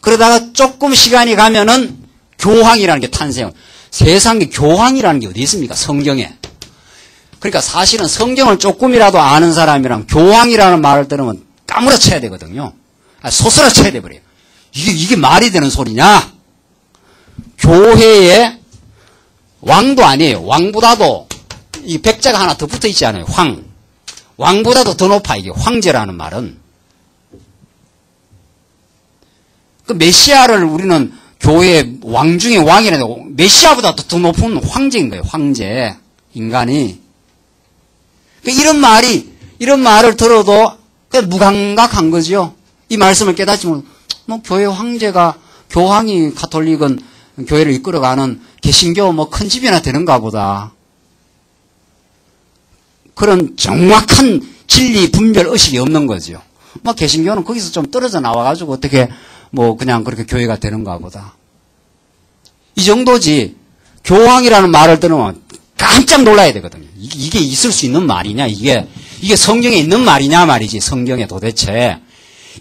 그러다가 조금 시간이 가면은 교황이라는 게 탄생. 세상에 교황이라는 게 어디 있습니까? 성경에. 그러니까 사실은 성경을 조금이라도 아는 사람이랑 교황이라는 말을 들으면 까무러쳐야 되거든요. 소스라쳐야 돼버려요. 이게 말이 되는 소리냐? 교회에 왕도 아니에요. 왕보다도 이 백자가 하나 더 붙어 있지 않아요. 왕보다도 더 높아. 이게 황제라는 말은. 그 메시아를 우리는 교회 왕 중에 왕이라도 메시아보다 더 높은 황제인 거예요. 황제. 인간이. 이런 말을 들어도 그냥 무감각한 거죠. 이 말씀을 깨닫지면, 교회 황제가, 교황이 가톨릭은 교회를 이끌어가는 개신교 큰 집이나 되는가 보다. 그런 정확한 진리 분별 의식이 없는 거죠. 개신교는 거기서 좀 떨어져 나와가지고 어떻게 그냥 그렇게 교회가 되는가 보다. 이 정도지. 교황이라는 말을 들으면 깜짝 놀라야 되거든요. 이게 있을 수 있는 말이냐? 이게 성경에 있는 말이냐 말이지. 성경에 도대체.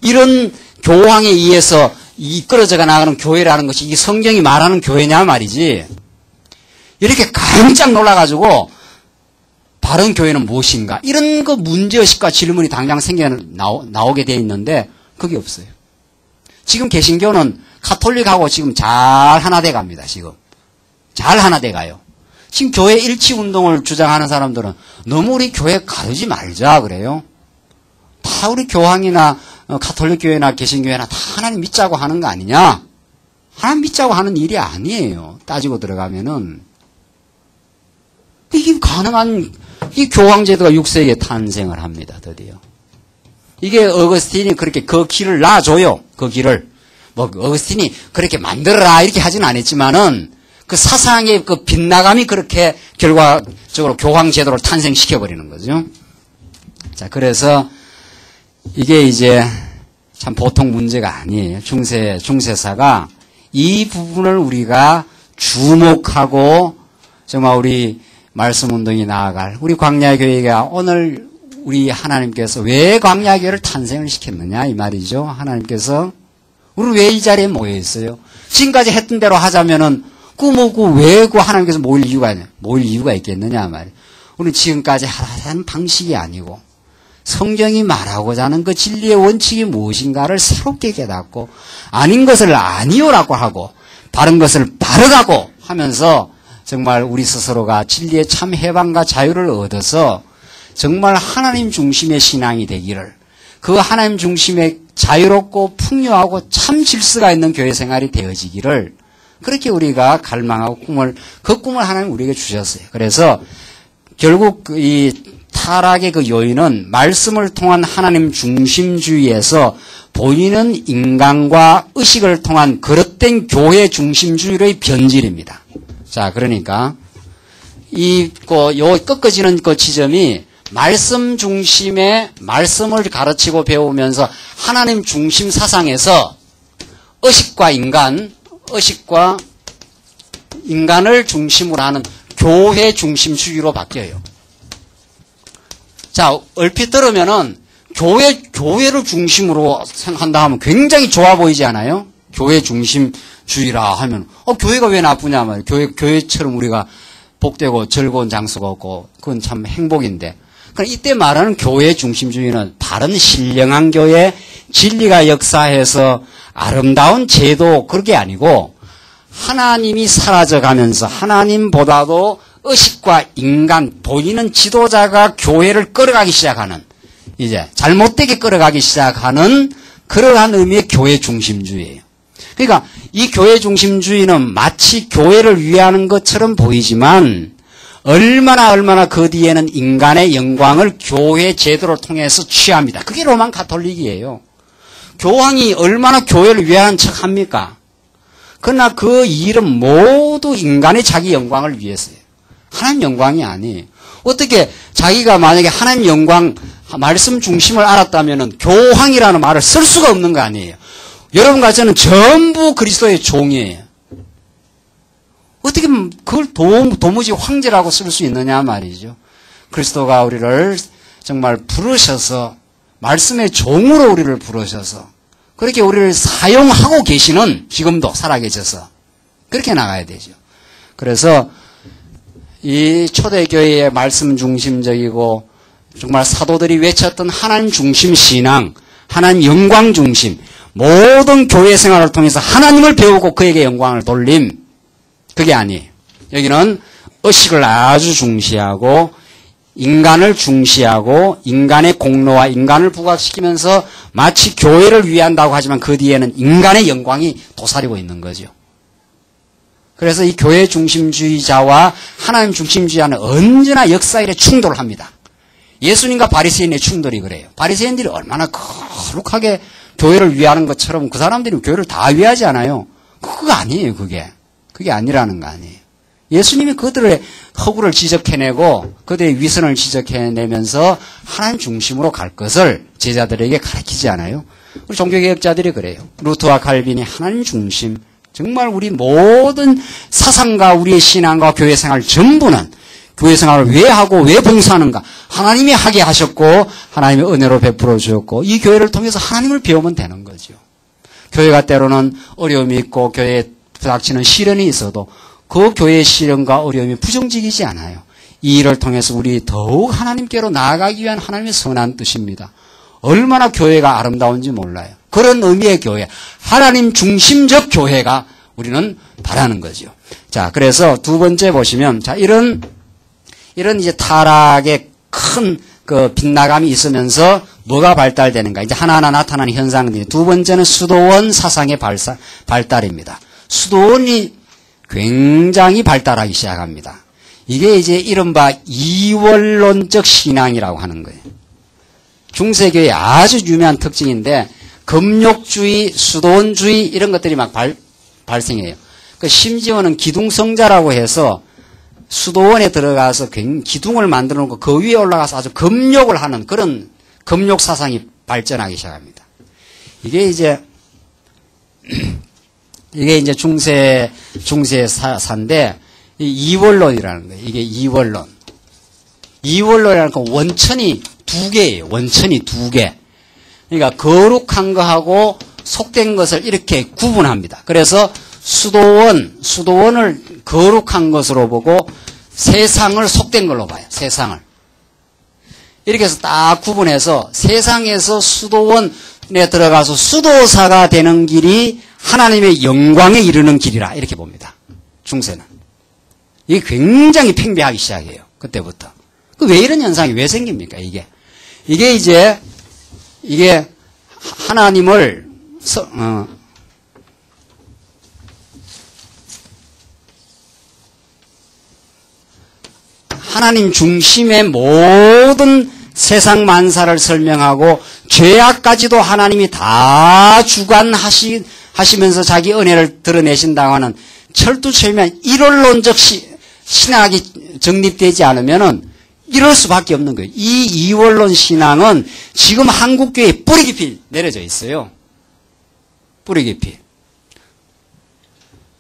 이런 교황에 의해서 이끌어져 나가는 교회라는 것이 이 성경이 말하는 교회냐 말이지. 이렇게 깜짝 놀라가지고 바른 교회는 무엇인가? 이런 거 문제의식과 질문이 당장 나오게 돼 있는데 그게 없어요. 지금 개신교는 가톨릭하고 지금 잘 하나 돼 갑니다. 지금. 잘 하나 돼 가요. 지금 교회 일치 운동을 주장하는 사람들은 너무 우리 교회 가르지 말자 그래요. 다 우리 교황이나 가톨릭 교회나 개신교회나 다 하나님 믿자고 하는 거 아니냐? 하나님 믿자고 하는 일이 아니에요. 따지고 들어가면은. 이게 가능한, 이 교황제도가 6세기에 탄생을 합니다. 드디어. 이게 어거스틴이 그렇게 그 길을 놔줘요. 그 길을. 어거스틴이 그렇게 만들어라 이렇게 하진 않았지만은 그 사상의 그 빗나감이 그렇게 결과적으로 교황제도를 탄생시켜버리는 거죠. 자, 그래서 이게 이제 참 보통 문제가 아니에요. 중세사가 이 부분을 우리가 주목하고 정말 우리 말씀운동이 나아갈 우리 광야교회가 오늘 우리 하나님께서 왜 광야교회를 탄생을 시켰느냐 이 말이죠. 하나님께서 우리 왜 이 자리에 모여 있어요? 지금까지 했던 대로 하자면은 왜 하나님께서 모일 이유가 있겠느냐 말이에요. 우리 지금까지 하는 방식이 아니고 성경이 말하고자 하는 그 진리의 원칙이 무엇인가를 새롭게 깨닫고 아닌 것을 아니오라고 하고 바른 것을 바르다고 하면서 정말 우리 스스로가 진리의 참 해방과 자유를 얻어서 정말 하나님 중심의 신앙이 되기를 그 하나님 중심의 자유롭고 풍요하고 참 질서가 있는 교회 생활이 되어지기를 그렇게 우리가 갈망하고 그 꿈을 하나님 우리에게 주셨어요. 그래서 결국 이 타락의 그 요인은 말씀을 통한 하나님 중심주의에서 보이는 인간과 의식을 통한 그릇된 교회 중심주의의 변질입니다. 자, 그러니까 요 꺾어지는 그 지점이 말씀 중심의 말씀을 가르치고 배우면서 하나님 중심 사상에서 의식과 인간을 중심으로 하는 교회 중심주의로 바뀌어요. 자, 얼핏 들으면은 교회를 중심으로 생각한다 하면 굉장히 좋아 보이지 않아요? 교회 중심주의라 하면 교회가 왜 나쁘냐 말이에요. 교회처럼 우리가 복되고 즐거운 장소가 없고 그건 참 행복인데. 그러니까 이때 말하는 교회 중심주의는 바른 신령한 교회, 진리가 역사해서 아름다운 제도 그게 아니고 하나님이 사라져가면서 하나님보다도 의식과 인간, 보이는 지도자가 교회를 끌어가기 시작하는 이제 잘못되게 끌어가기 시작하는 그러한 의미의 교회 중심주의예요. 그러니까 이 교회 중심주의는 마치 교회를 위하는 것처럼 보이지만 얼마나 그 뒤에는 인간의 영광을 교회 제도를 통해서 취합니다. 그게 로만 가톨릭이에요. 교황이 얼마나 교회를 위하는 척 합니까? 그러나 그 일은 모두 인간의 자기 영광을 위해서예요. 하나님 영광이 아니에요. 어떻게 자기가 만약에 하나님 영광 말씀 중심을 알았다면 교황이라는 말을 쓸 수가 없는 거 아니에요. 여러분과 저는 전부 그리스도의 종이에요. 어떻게 그걸 도무지 황제라고 쓸 수 있느냐 말이죠. 그리스도가 우리를 정말 부르셔서 말씀의 종으로 우리를 부르셔서 그렇게 우리를 사용하고 계시는, 지금도 살아계셔서 그렇게 나가야 되죠. 그래서 이 초대교회의 말씀 중심적이고 정말 사도들이 외쳤던 하나님 중심 신앙, 하나님 영광 중심, 모든 교회 생활을 통해서 하나님을 배우고 그에게 영광을 돌림, 그게 아니에요. 여기는 의식을 아주 중시하고 인간을 중시하고 인간의 공로와 인간을 부각시키면서 마치 교회를 위한다고 하지만 그 뒤에는 인간의 영광이 도사리고 있는 거죠. 그래서 이 교회 중심주의자와 하나님 중심주의자는 언제나 역사 일에 충돌을 합니다. 예수님과 바리새인의 충돌이 그래요. 바리새인들이 얼마나 거룩하게 교회를 위하는 것처럼 그 사람들이 교회를 다 위하지 않아요. 그거 아니에요, 그게. 그게 아니라는 거 아니에요. 예수님이 그들의 허구를 지적해내고 그들의 위선을 지적해내면서 하나님 중심으로 갈 것을 제자들에게 가르치지 않아요. 우리 종교개혁자들이 그래요. 루터와 칼빈이 하나님 중심, 정말 우리 모든 사상과 우리의 신앙과 교회 생활 전부는 교회 생활을 왜 하고 왜 봉사하는가? 하나님이 하게 하셨고 하나님의 은혜로 베풀어 주었고 이 교회를 통해서 하나님을 배우면 되는 거죠. 교회가 때로는 어려움이 있고 교회에 부닥치는 시련이 있어도 그 교회의 시련과 어려움이 부정직이지 않아요. 이 일을 통해서 우리 더욱 하나님께로 나아가기 위한 하나님의 선한 뜻입니다. 얼마나 교회가 아름다운지 몰라요. 그런 의미의 교회, 하나님 중심적 교회가 우리는 바라는 거죠. 자, 그래서 두 번째 보시면, 자, 이런 이제 타락의 큰 그 빗나감이 있으면서 뭐가 발달되는가. 이제 하나하나 나타나는 현상들이. 두 번째는 수도원 사상의 발달입니다. 수도원이 굉장히 발달하기 시작합니다. 이게 이제 이른바 이원론적 신앙이라고 하는 거예요. 중세교회의 아주 유명한 특징인데 금욕주의, 수도원주의 이런 것들이 막 발생해요. 그 심지어는 기둥성자라고 해서 수도원에 들어가서 기둥을 만들어 놓고 그 위에 올라가서 아주 금욕을 하는 그런 금욕 사상이 발전하기 시작합니다. 이게 이제 중세사인데 이원론이라는 거예요. 이게 이원론. 이원론이라는 건 원천이 두 개예요. 원천이 두 개. 그러니까 거룩한 거하고 속된 것을 이렇게 구분합니다. 그래서 수도원을 거룩한 것으로 보고 세상을 속된 걸로 봐요. 세상을. 이렇게 해서 딱 구분해서 세상에서 수도원에 들어가서 수도사가 되는 길이 하나님의 영광에 이르는 길이라 이렇게 봅니다. 중세는. 이게 굉장히 팽배하기 시작해요. 그때부터. 왜 이런 현상이 왜 생깁니까? 이게 하나님을 하나님 중심의 모든 세상 만사를 설명하고 죄악까지도 하나님이 다 주관하시면서 자기 은혜를 드러내신다고 하는 철두철미한 이론론적 신학이 정립되지 않으면은 이럴 수밖에 없는 거예요. 이 이원론 신앙은 지금 한국교회에 뿌리 깊이 내려져 있어요. 뿌리 깊이.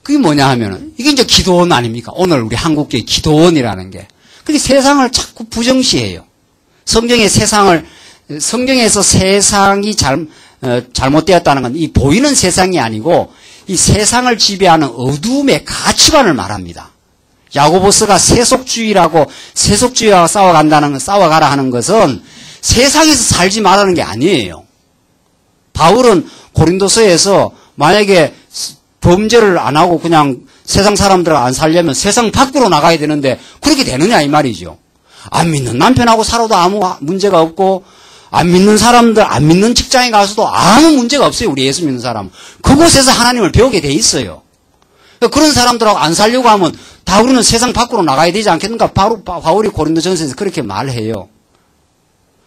그게 뭐냐 하면은 이게 이제 기도원 아닙니까? 오늘 우리 한국교회 기도원이라는 게. 그게 세상을 자꾸 부정시해요. 성경에서 세상이 잘못되었다는 건 이 보이는 세상이 아니고 이 세상을 지배하는 어두움의 가치관을 말합니다. 야고보스가 세속주의라고 세속주의와 싸워가라 하는 것은 세상에서 살지 말라는 게 아니에요. 바울은 고린도서에서 만약에 범죄를 안 하고 그냥 세상 사람들을 안 살려면 세상 밖으로 나가야 되는데 그렇게 되느냐 이 말이죠. 안 믿는 남편하고 살아도 아무 문제가 없고 안 믿는 사람들, 안 믿는 직장에 가서도 아무 문제가 없어요. 우리 예수 믿는 사람은. 그곳에서 하나님을 배우게 돼 있어요. 그런 사람들하고 안 살려고 하면 다 우리는 세상 밖으로 나가야 되지 않겠는가? 바울이 고린도전서에서 그렇게 말해요.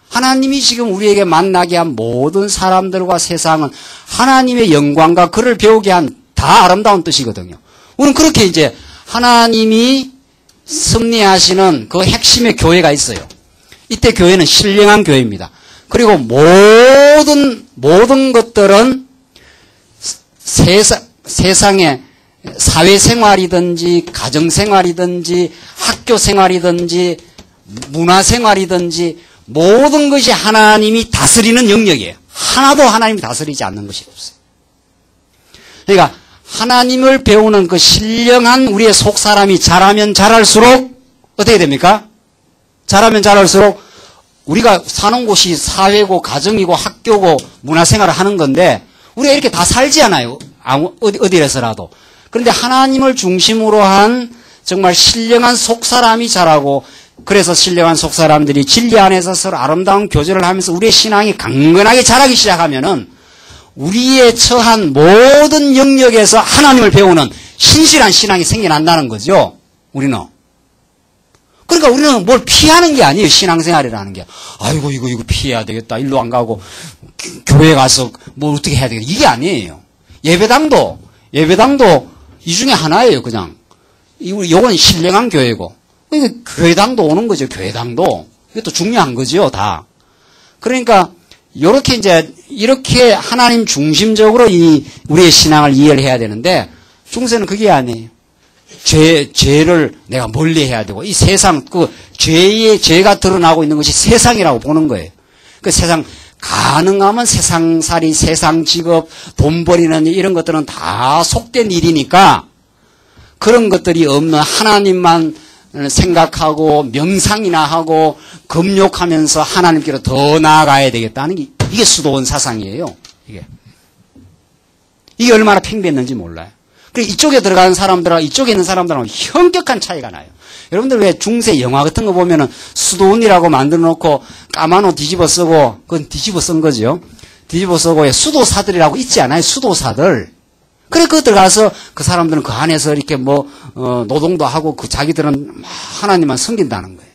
하나님이 지금 우리에게 만나게 한 모든 사람들과 세상은 하나님의 영광과 그를 배우게 한 다 아름다운 뜻이거든요. 우리는 그렇게 이제 하나님이 섭리하시는 그 핵심의 교회가 있어요. 이때 교회는 신령한 교회입니다. 그리고 모든 것들은 세상의 사회생활이든지 가정생활이든지 학교생활이든지 문화생활이든지 모든 것이 하나님이 다스리는 영역이에요. 하나도 하나님이 다스리지 않는 것이 없어요. 그러니까 하나님을 배우는 그 신령한 우리의 속사람이 자라면 자랄수록 어떻게 됩니까? 자라면 자랄수록 우리가 사는 곳이 사회고 가정이고 학교고 문화생활을 하는 건데 우리가 이렇게 다 살지 않아요. 어디에서라도. 그런데 하나님을 중심으로 한 정말 신령한 속사람이 자라고 그래서 신령한 속사람들이 진리 안에서 서로 아름다운 교제를 하면서 우리의 신앙이 강건하게 자라기 시작하면은 우리의 처한 모든 영역에서 하나님을 배우는 신실한 신앙이 생겨난다는 거죠. 우리는. 그러니까 우리는 뭘 피하는 게 아니에요. 신앙생활이라는 게. 아이고 이거 피해야 되겠다. 일로 안 가고 교회 가서 뭘 어떻게 해야 되겠다. 이게 아니에요. 예배당도 이 중에 하나예요. 그냥. 이건 신령한 교회고. 교회당도 오는 거죠. 교회당도. 이것도 중요한 거죠. 다. 그러니까 이렇게 하나님 중심적으로 우리의 신앙을 이해를 해야 되는데 중세는 그게 아니에요. 죄를 내가 멀리 해야 되고 이 세상 죄가 드러나고 있는 것이 세상이라고 보는 거예요. 그 세상 가능하면 세상살이, 세상 직업, 돈 버리는 이런 것들은 다 속된 일이니까 그런 것들이 없는 하나님만 생각하고 명상이나 하고 금욕하면서 하나님께로 더 나아가야 되겠다는 게 이게 수도원 사상이에요. 이게 얼마나 팽배했는지 몰라요. 그리고 이쪽에 들어가는 사람들하고 이쪽에 있는 사람들하고 현격한 차이가 나요. 여러분들 왜 중세 영화 같은 거 보면은 수도원이라고 만들어 놓고 까만 옷 뒤집어 쓰고 그건 뒤집어 쓴 거죠. 뒤집어 쓰고 수도사들이라고 있지 않아요. 수도사들. 그래 그 들어가서 그 사람들은 그 안에서 이렇게 노동도 하고 자기들은 하나님만 섬긴다는 거예요.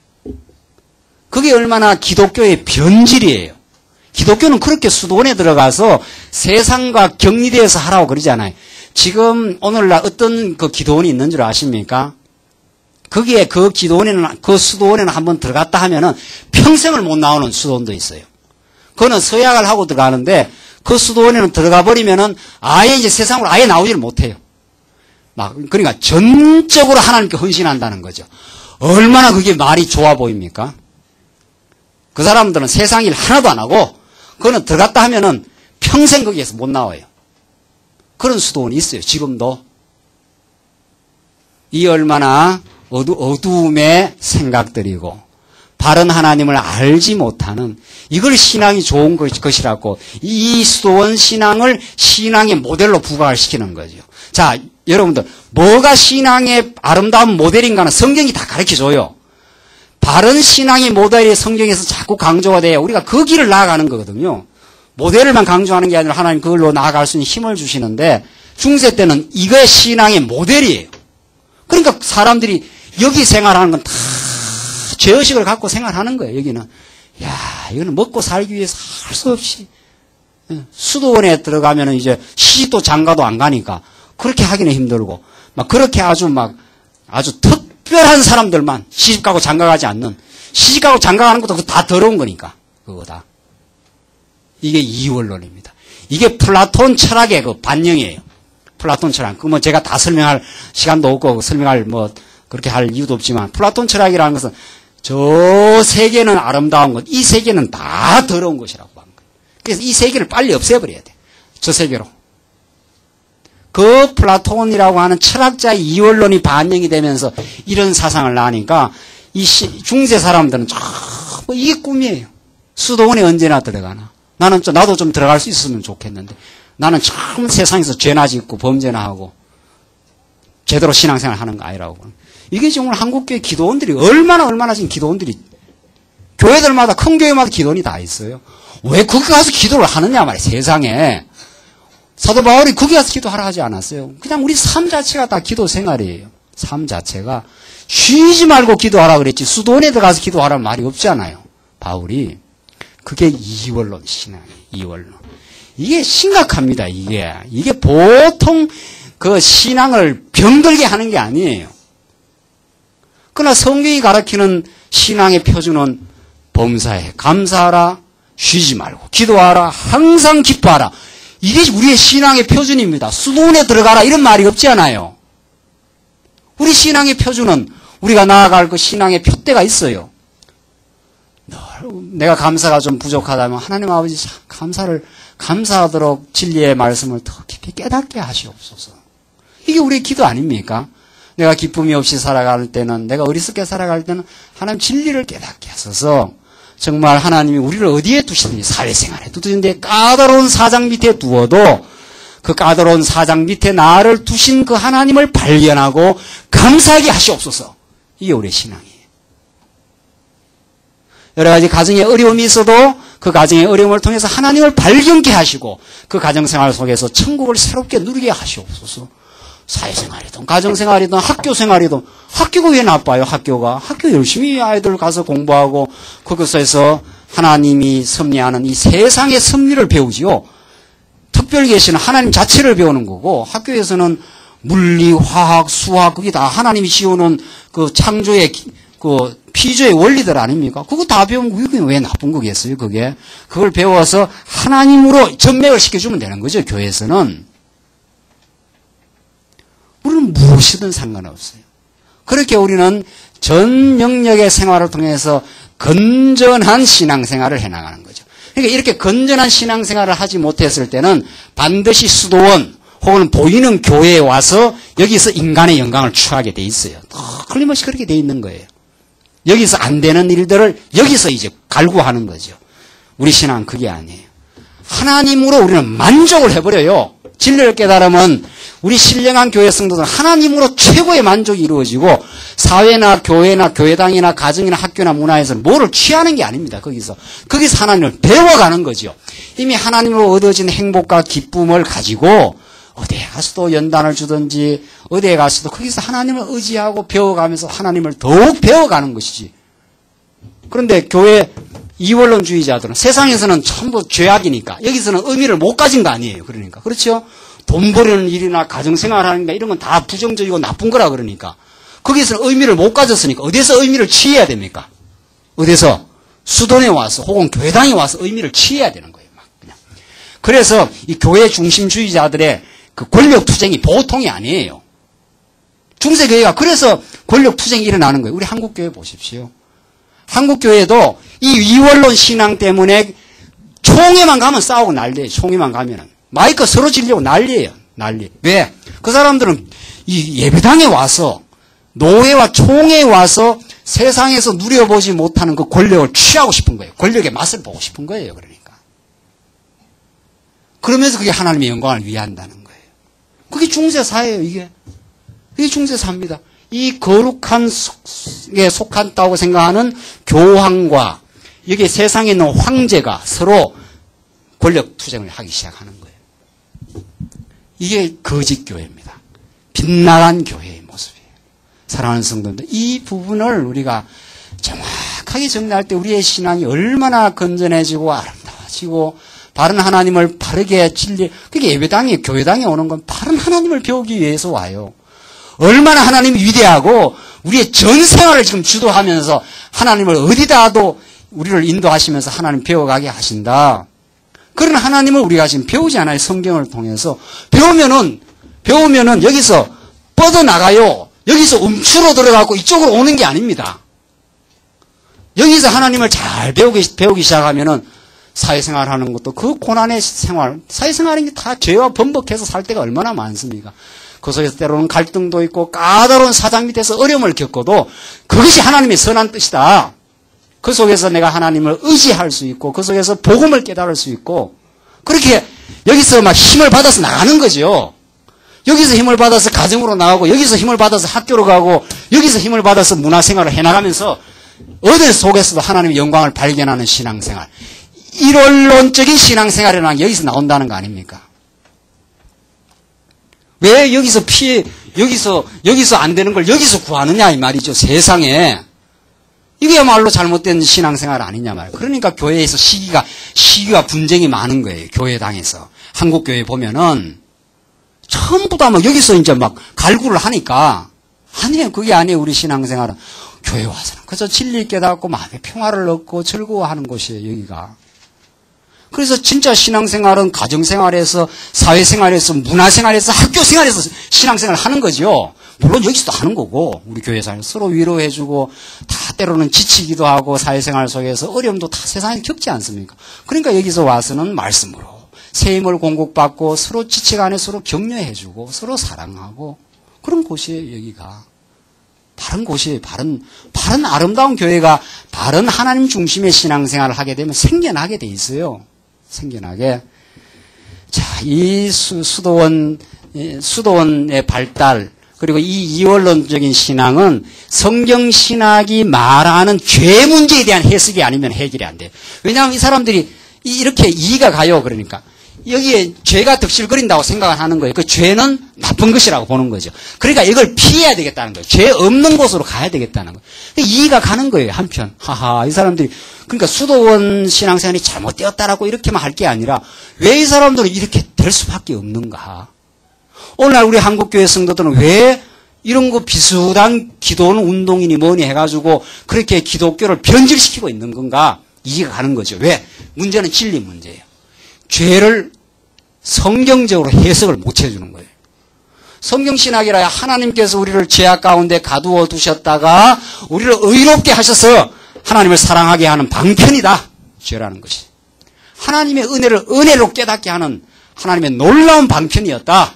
그게 얼마나 기독교의 변질이에요. 기독교는 그렇게 수도원에 들어가서 세상과 격리되어서 하라고 그러잖아요. 지금 오늘날 어떤 그 기도원이 있는 줄 아십니까? 거기에 그 수도원에는 한번 들어갔다 하면은 평생을 못 나오는 수도원도 있어요. 그거는 서약을 하고 들어가는데 그 수도원에는 들어가 버리면은 아예 이제 세상으로 아예 나오지를 못해요. 그러니까 전적으로 하나님께 헌신한다는 거죠. 얼마나 그게 말이 좋아 보입니까? 그 사람들은 세상 일 하나도 안 하고 그거는 들어갔다 하면은 평생 거기에서 못 나와요. 그런 수도원이 있어요. 지금도. 이 얼마나 어두움의 생각들이고 바른 하나님을 알지 못하는 이걸 신앙이 좋은 것이라고 이 수도원 신앙을 신앙의 모델로 부각을 시키는 거죠. 자, 여러분들 뭐가 신앙의 아름다운 모델인가는 성경이 다 가르쳐줘요. 바른 신앙의 모델이 성경에서 자꾸 강조가 돼요. 우리가 그 길을 나아가는 거거든요. 모델을만 강조하는 게 아니라 하나님 그걸로 나아갈 수 있는 힘을 주시는데 중세 때는 이거의 신앙의 모델이에요. 그러니까 사람들이 여기 생활하는 건 다 죄의식을 갖고 생활하는 거예요. 여기는 이거는 먹고 살기 위해서 할 수 없이 수도원에 들어가면은 이제 시집도 장가도 안 가니까 그렇게 하기는 힘들고 그렇게 아주 특별한 사람들만 시집 가고 장가 가지 않는 시집 가고 장가 가는 것도 다 더러운 거니까 그거다. 이게 이원론입니다. 이게 플라톤 철학의 그 반영이에요. 플라톤 철학. 제가 다 설명할 시간도 없고 설명할 그렇게 할 이유도 없지만 플라톤 철학이라는 것은 저 세계는 아름다운 것, 이 세계는 다 더러운 것이라고 하는 거예요. 그래서 이 세계를 빨리 없애버려야 돼. 저 세계로. 그 플라톤이라고 하는 철학자의 이원론이 반영이 되면서 이런 사상을 낳으니까 중세 사람들은 이게 꿈이에요. 수도원에 언제나 들어가나. 나도 좀 들어갈 수 있었으면 좋겠는데 나는 참 세상에서 죄나 짓고 범죄나 하고 제대로 신앙생활 하는 거 아니라고. 이게 정말 한국교회 기도원들이 얼마나 지금 기도원들이 교회들마다 큰 교회마다 기도원이 다 있어요. 왜 거기 가서 기도를 하느냐 말이에요. 세상에. 사도 바울이 거기 가서 기도하라 하지 않았어요. 그냥 우리 삶 자체가 다 기도 생활이에요. 삶 자체가. 쉬지 말고 기도하라 그랬지 수도원에 들어가서 기도하라는 말이 없잖아요. 바울이. 그게 이원론 신앙이에요. 이원론. 이게 심각합니다. 이게 보통 그 신앙을 병들게 하는 게 아니에요. 그러나 성경이 가르치는 신앙의 표준은 범사에 감사하라, 쉬지 말고 기도하라, 항상 기뻐하라. 이게 우리의 신앙의 표준입니다. 수도원에 들어가라 이런 말이 없지 않아요. 우리 신앙의 표준은 우리가 나아갈 그 신앙의 표대가 있어요. 내가 감사가 좀 부족하다면 하나님 아버지 감사하도록 진리의 말씀을 더 깊이 깨닫게 하시옵소서. 이게 우리의 기도 아닙니까? 내가 기쁨이 없이 살아갈 때는, 내가 어리석게 살아갈 때는 하나님 진리를 깨닫게 하소서. 정말 하나님이 우리를 어디에 두시든지 사회생활에 두든지 까다로운 사장 밑에 두어도 그 까다로운 사장 밑에 나를 두신 그 하나님을 발견하고 감사하게 하시옵소서. 이게 우리의 신앙이에요. 여러 가지 가정에 어려움이 있어도 그 가정의 어려움을 통해서 하나님을 발견케 하시고 그 가정생활 속에서 천국을 새롭게 누리게 하시옵소서. 사회생활이든 가정생활이든 학교생활이든, 학교가 왜 나빠요? 학교 열심히 아이들 가서 공부하고 그것에서 하나님이 섭리하는 이 세상의 섭리를 배우지요. 특별 계시는 하나님 자체를 배우는 거고, 학교에서는 물리, 화학, 수학, 그게 다 하나님이 지어놓은 그 창조의 그 피조의 원리들 아닙니까? 그거 다 배우면 그게 왜 나쁜 거겠어요, 그게? 그걸 배워서 하나님으로 전맥을 시켜주면 되는 거죠, 교회에서는. 우리는 무엇이든 상관없어요. 그렇게 우리는 전 영역의 생활을 통해서 건전한 신앙생활을 해나가는 거죠. 그러니까 이렇게 건전한 신앙생활을 하지 못했을 때는 반드시 수도원 혹은 보이는 교회에 와서 여기서 인간의 영광을 취하게 돼 있어요. 틀림없이 그렇게 돼 있는 거예요. 여기서 안 되는 일들을 여기서 이제 갈구하는 거죠. 우리 신앙은 그게 아니에요. 하나님으로 우리는 만족을 해버려요. 진리를 깨달으면 우리 신령한 교회 성도들은 하나님으로 최고의 만족이 이루어지고 사회나 교회나 교회당이나 가정이나 학교나 문화에서 뭐를 취하는 게 아닙니다. 거기서 하나님을 배워가는 거죠. 이미 하나님으로 얻어진 행복과 기쁨을 가지고 어디에 가서도 연단을 주든지 어디에 가서도 거기서 하나님을 의지하고 배워가면서 하나님을 더욱 배워가는 것이지. 그런데 교회 이원론주의자들은 세상에서는 전부 죄악이니까 여기서는 의미를 못 가진 거 아니에요. 그러니까. 그렇죠? 돈 버리는 일이나 가정생활하는 게 이런 건 다 부정적이고 나쁜 거라 그러니까. 거기서는 의미를 못 가졌으니까 어디서 의미를 취해야 됩니까? 어디서? 수도원에 와서 혹은 교회당에 와서 의미를 취해야 되는 거예요. 막 그냥. 그래서 이 교회 중심주의자들의 그 권력 투쟁이 보통이 아니에요. 중세교회가 그래서 권력 투쟁이 일어나는 거예요. 우리 한국교회 보십시오. 한국교회도 이 이원론 신앙 때문에 총회만 가면 싸우고 난리예요. 총회만 가면은. 마이크 서로 지려고 난리예요. 난리. 왜? 그 사람들은 이 예배당에 와서 노회와 총회에 와서 세상에서 누려보지 못하는 그 권력을 취하고 싶은 거예요. 권력의 맛을 보고 싶은 거예요. 그러니까. 그러면서 그게 하나님의 영광을 위한다는 거예요. 그게 중세사예요. 이게 중세사입니다. 이 거룩한에 속한다고 생각하는 교황과 여기 세상에 있는 황제가 서로 권력 투쟁을 하기 시작하는 거예요. 이게 거짓 교회입니다. 빗나간 교회의 모습이에요. 사랑하는 성도들, 이 부분을 우리가 정확하게 정리할 때 우리의 신앙이 얼마나 건전해지고 아름다워지고 바른 하나님을 바르게 진리, 그게 예배당이 교회당에 오는 건 바른 하나님을 배우기 위해서 와요. 얼마나 하나님이 위대하고 우리의 전 생활을 지금 주도하면서 하나님을 어디다도 우리를 인도하시면서 하나님 배워가게 하신다. 그런 하나님을 우리가 지금 배우지 않아요. 성경을 통해서. 배우면은 여기서 뻗어나가요. 여기서 움츠러 들어가고 이쪽으로 오는 게 아닙니다. 여기서 하나님을 잘 배우기 시작하면은 사회생활 하는 것도 그 고난의 생활, 사회생활인 게 다 죄와 번복해서 살 때가 얼마나 많습니까? 그 속에서 때로는 갈등도 있고 까다로운 사장 밑에서 어려움을 겪어도 그것이 하나님의 선한 뜻이다. 그 속에서 내가 하나님을 의지할 수 있고 그 속에서 복음을 깨달을 수 있고 그렇게 여기서 막 힘을 받아서 나가는 거죠. 여기서 힘을 받아서 가정으로 나가고 여기서 힘을 받아서 학교로 가고 여기서 힘을 받아서 문화생활을 해나가면서 어디 속에서도 하나님의 영광을 발견하는 신앙생활. 일원론적인 신앙생활이라는 게 여기서 나온다는 거 아닙니까? 왜 여기서 여기서 안 되는 걸 여기서 구하느냐 이 말이죠. 세상에. 이게야말로 잘못된 신앙생활 아니냐 말이에요. 그러니까 교회에서 시기가 분쟁이 많은 거예요. 교회당에서. 한국교회 보면은 전부 다 막 여기서 이제 막 갈구를 하니까 아니에요. 그게 아니에요. 우리 신앙생활은. 교회 와서는 그래서 진리 깨닫고 마음의 평화를 얻고 즐거워하는 곳이에요. 여기가. 그래서 진짜 신앙생활은 가정생활에서 사회생활에서 문화생활에서 학교생활에서 신앙생활을 하는 거죠. 물론 여기서도 하는 거고, 우리 교회에서 서로 위로해주고, 다 때로는 지치기도 하고, 사회생활 속에서 어려움도 다 세상에 겪지 않습니까? 그러니까 여기서 와서는 말씀으로, 새 힘을 공급받고, 서로 지치간에 서로 격려해주고, 서로 사랑하고, 그런 곳이에요, 여기가. 바른 곳이에요. 바른 아름다운 교회가 바른 하나님 중심의 신앙생활을 하게 되면 생겨나게 돼 있어요. 생겨나게. 자, 이 수도원의 발달, 그리고 이 이원론적인 신앙은 성경 신학이 말하는 죄 문제에 대한 해석이 아니면 해결이 안 돼요. 왜냐하면 이 사람들이 이렇게 이해가 가요. 그러니까. 여기에 죄가 득실거린다고 생각을 하는 거예요. 그 죄는 나쁜 것이라고 보는 거죠. 그러니까 이걸 피해야 되겠다는 거예요. 죄 없는 곳으로 가야 되겠다는 거예요. 이해가 가는 거예요, 한편. 하하, 이 사람들이. 그러니까 수도원 신앙생활이 잘못되었다라고 이렇게만 할 게 아니라 왜 이 사람들은 이렇게 될 수밖에 없는가. 오늘날 우리 한국교회 성도들은 왜 이런 거 비슷한 기도는 운동이니 뭐니 해가지고 그렇게 기독교를 변질시키고 있는 건가. 이해가 가는 거죠. 왜? 문제는 진리 문제예요. 죄를 성경적으로 해석을 못 해주는 거예요. 성경신학이라 하나님께서 우리를 죄악 가운데 가두어 두셨다가 우리를 의롭게 하셔서 하나님을 사랑하게 하는 방편이다. 죄라는 것이. 하나님의 은혜를 은혜로 깨닫게 하는 하나님의 놀라운 방편이었다.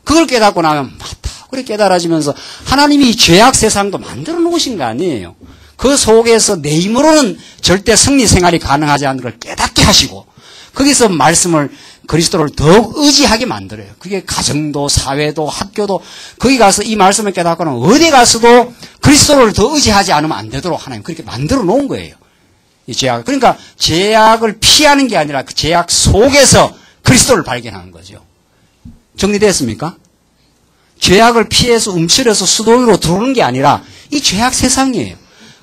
그걸 깨닫고 나면 맞다. 그렇게 깨달아지면서 하나님이 이 죄악 세상도 만들어 놓으신 거 아니에요. 그 속에서 내 힘으로는 절대 승리 생활이 가능하지 않는 걸 깨닫게 하시고 거기서 말씀을 그리스도를 더욱 의지하게 만들어요. 그게 가정도 사회도 학교도 거기 가서 이 말씀을 깨닫고는 어디 가서도 그리스도를 더 의지하지 않으면 안 되도록 하나님 그렇게 만들어 놓은 거예요. 이 죄악. 그러니까 죄악을 피하는 게 아니라 그 죄악 속에서 그리스도를 발견하는 거죠. 정리됐습니까? 죄악을 피해서 움츠려서 수도원으로 들어오는 게 아니라 이 죄악 세상이에요.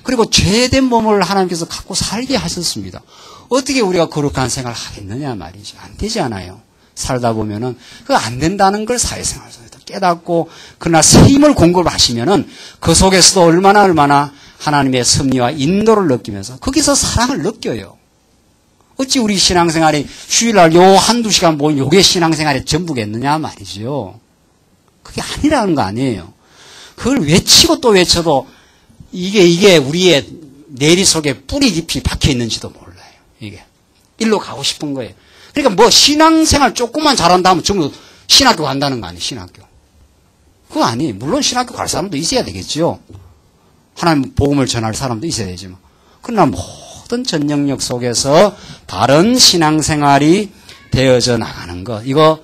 그리고 죄된 몸을 하나님께서 갖고 살게 하셨습니다. 어떻게 우리가 거룩한 생활을 하겠느냐 말이죠. 안 되지 않아요. 살다 보면은 그거 안 된다는 걸 사회생활 속에서 깨닫고 그러나 새 힘을 공급하시면은 그 속에서도 얼마나 하나님의 섭리와 인도를 느끼면서 거기서 사랑을 느껴요. 어찌 우리 신앙생활이 휴일날 요 한두 시간 모인 요게 신앙생활의 전부겠느냐 말이죠. 그게 아니라는 거 아니에요. 그걸 외치고 또 외쳐도 이게 우리의 내리 속에 뿌리 깊이 박혀 있는지도 몰라요. 이게. 일로 가고 싶은 거예요. 그러니까 뭐 신앙생활 조금만 잘한다 하면 전부 신학교 간다는 거 아니에요. 신학교. 그거 아니에요. 물론 신학교 갈 사람도 있어야 되겠죠. 하나님 복음을 전할 사람도 있어야 되지만. 그러나 모든 전 영역 속에서 바른 신앙생활이 되어져 나가는 것. 이거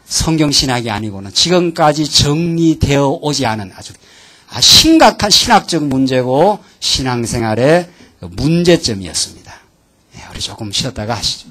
성경신학이 아니고는 지금까지 정리되어 오지 않은 아주 심각한 신학적 문제고 신앙생활의 문제점이었습니다. 우리 조금 쉬었다가 하시죠.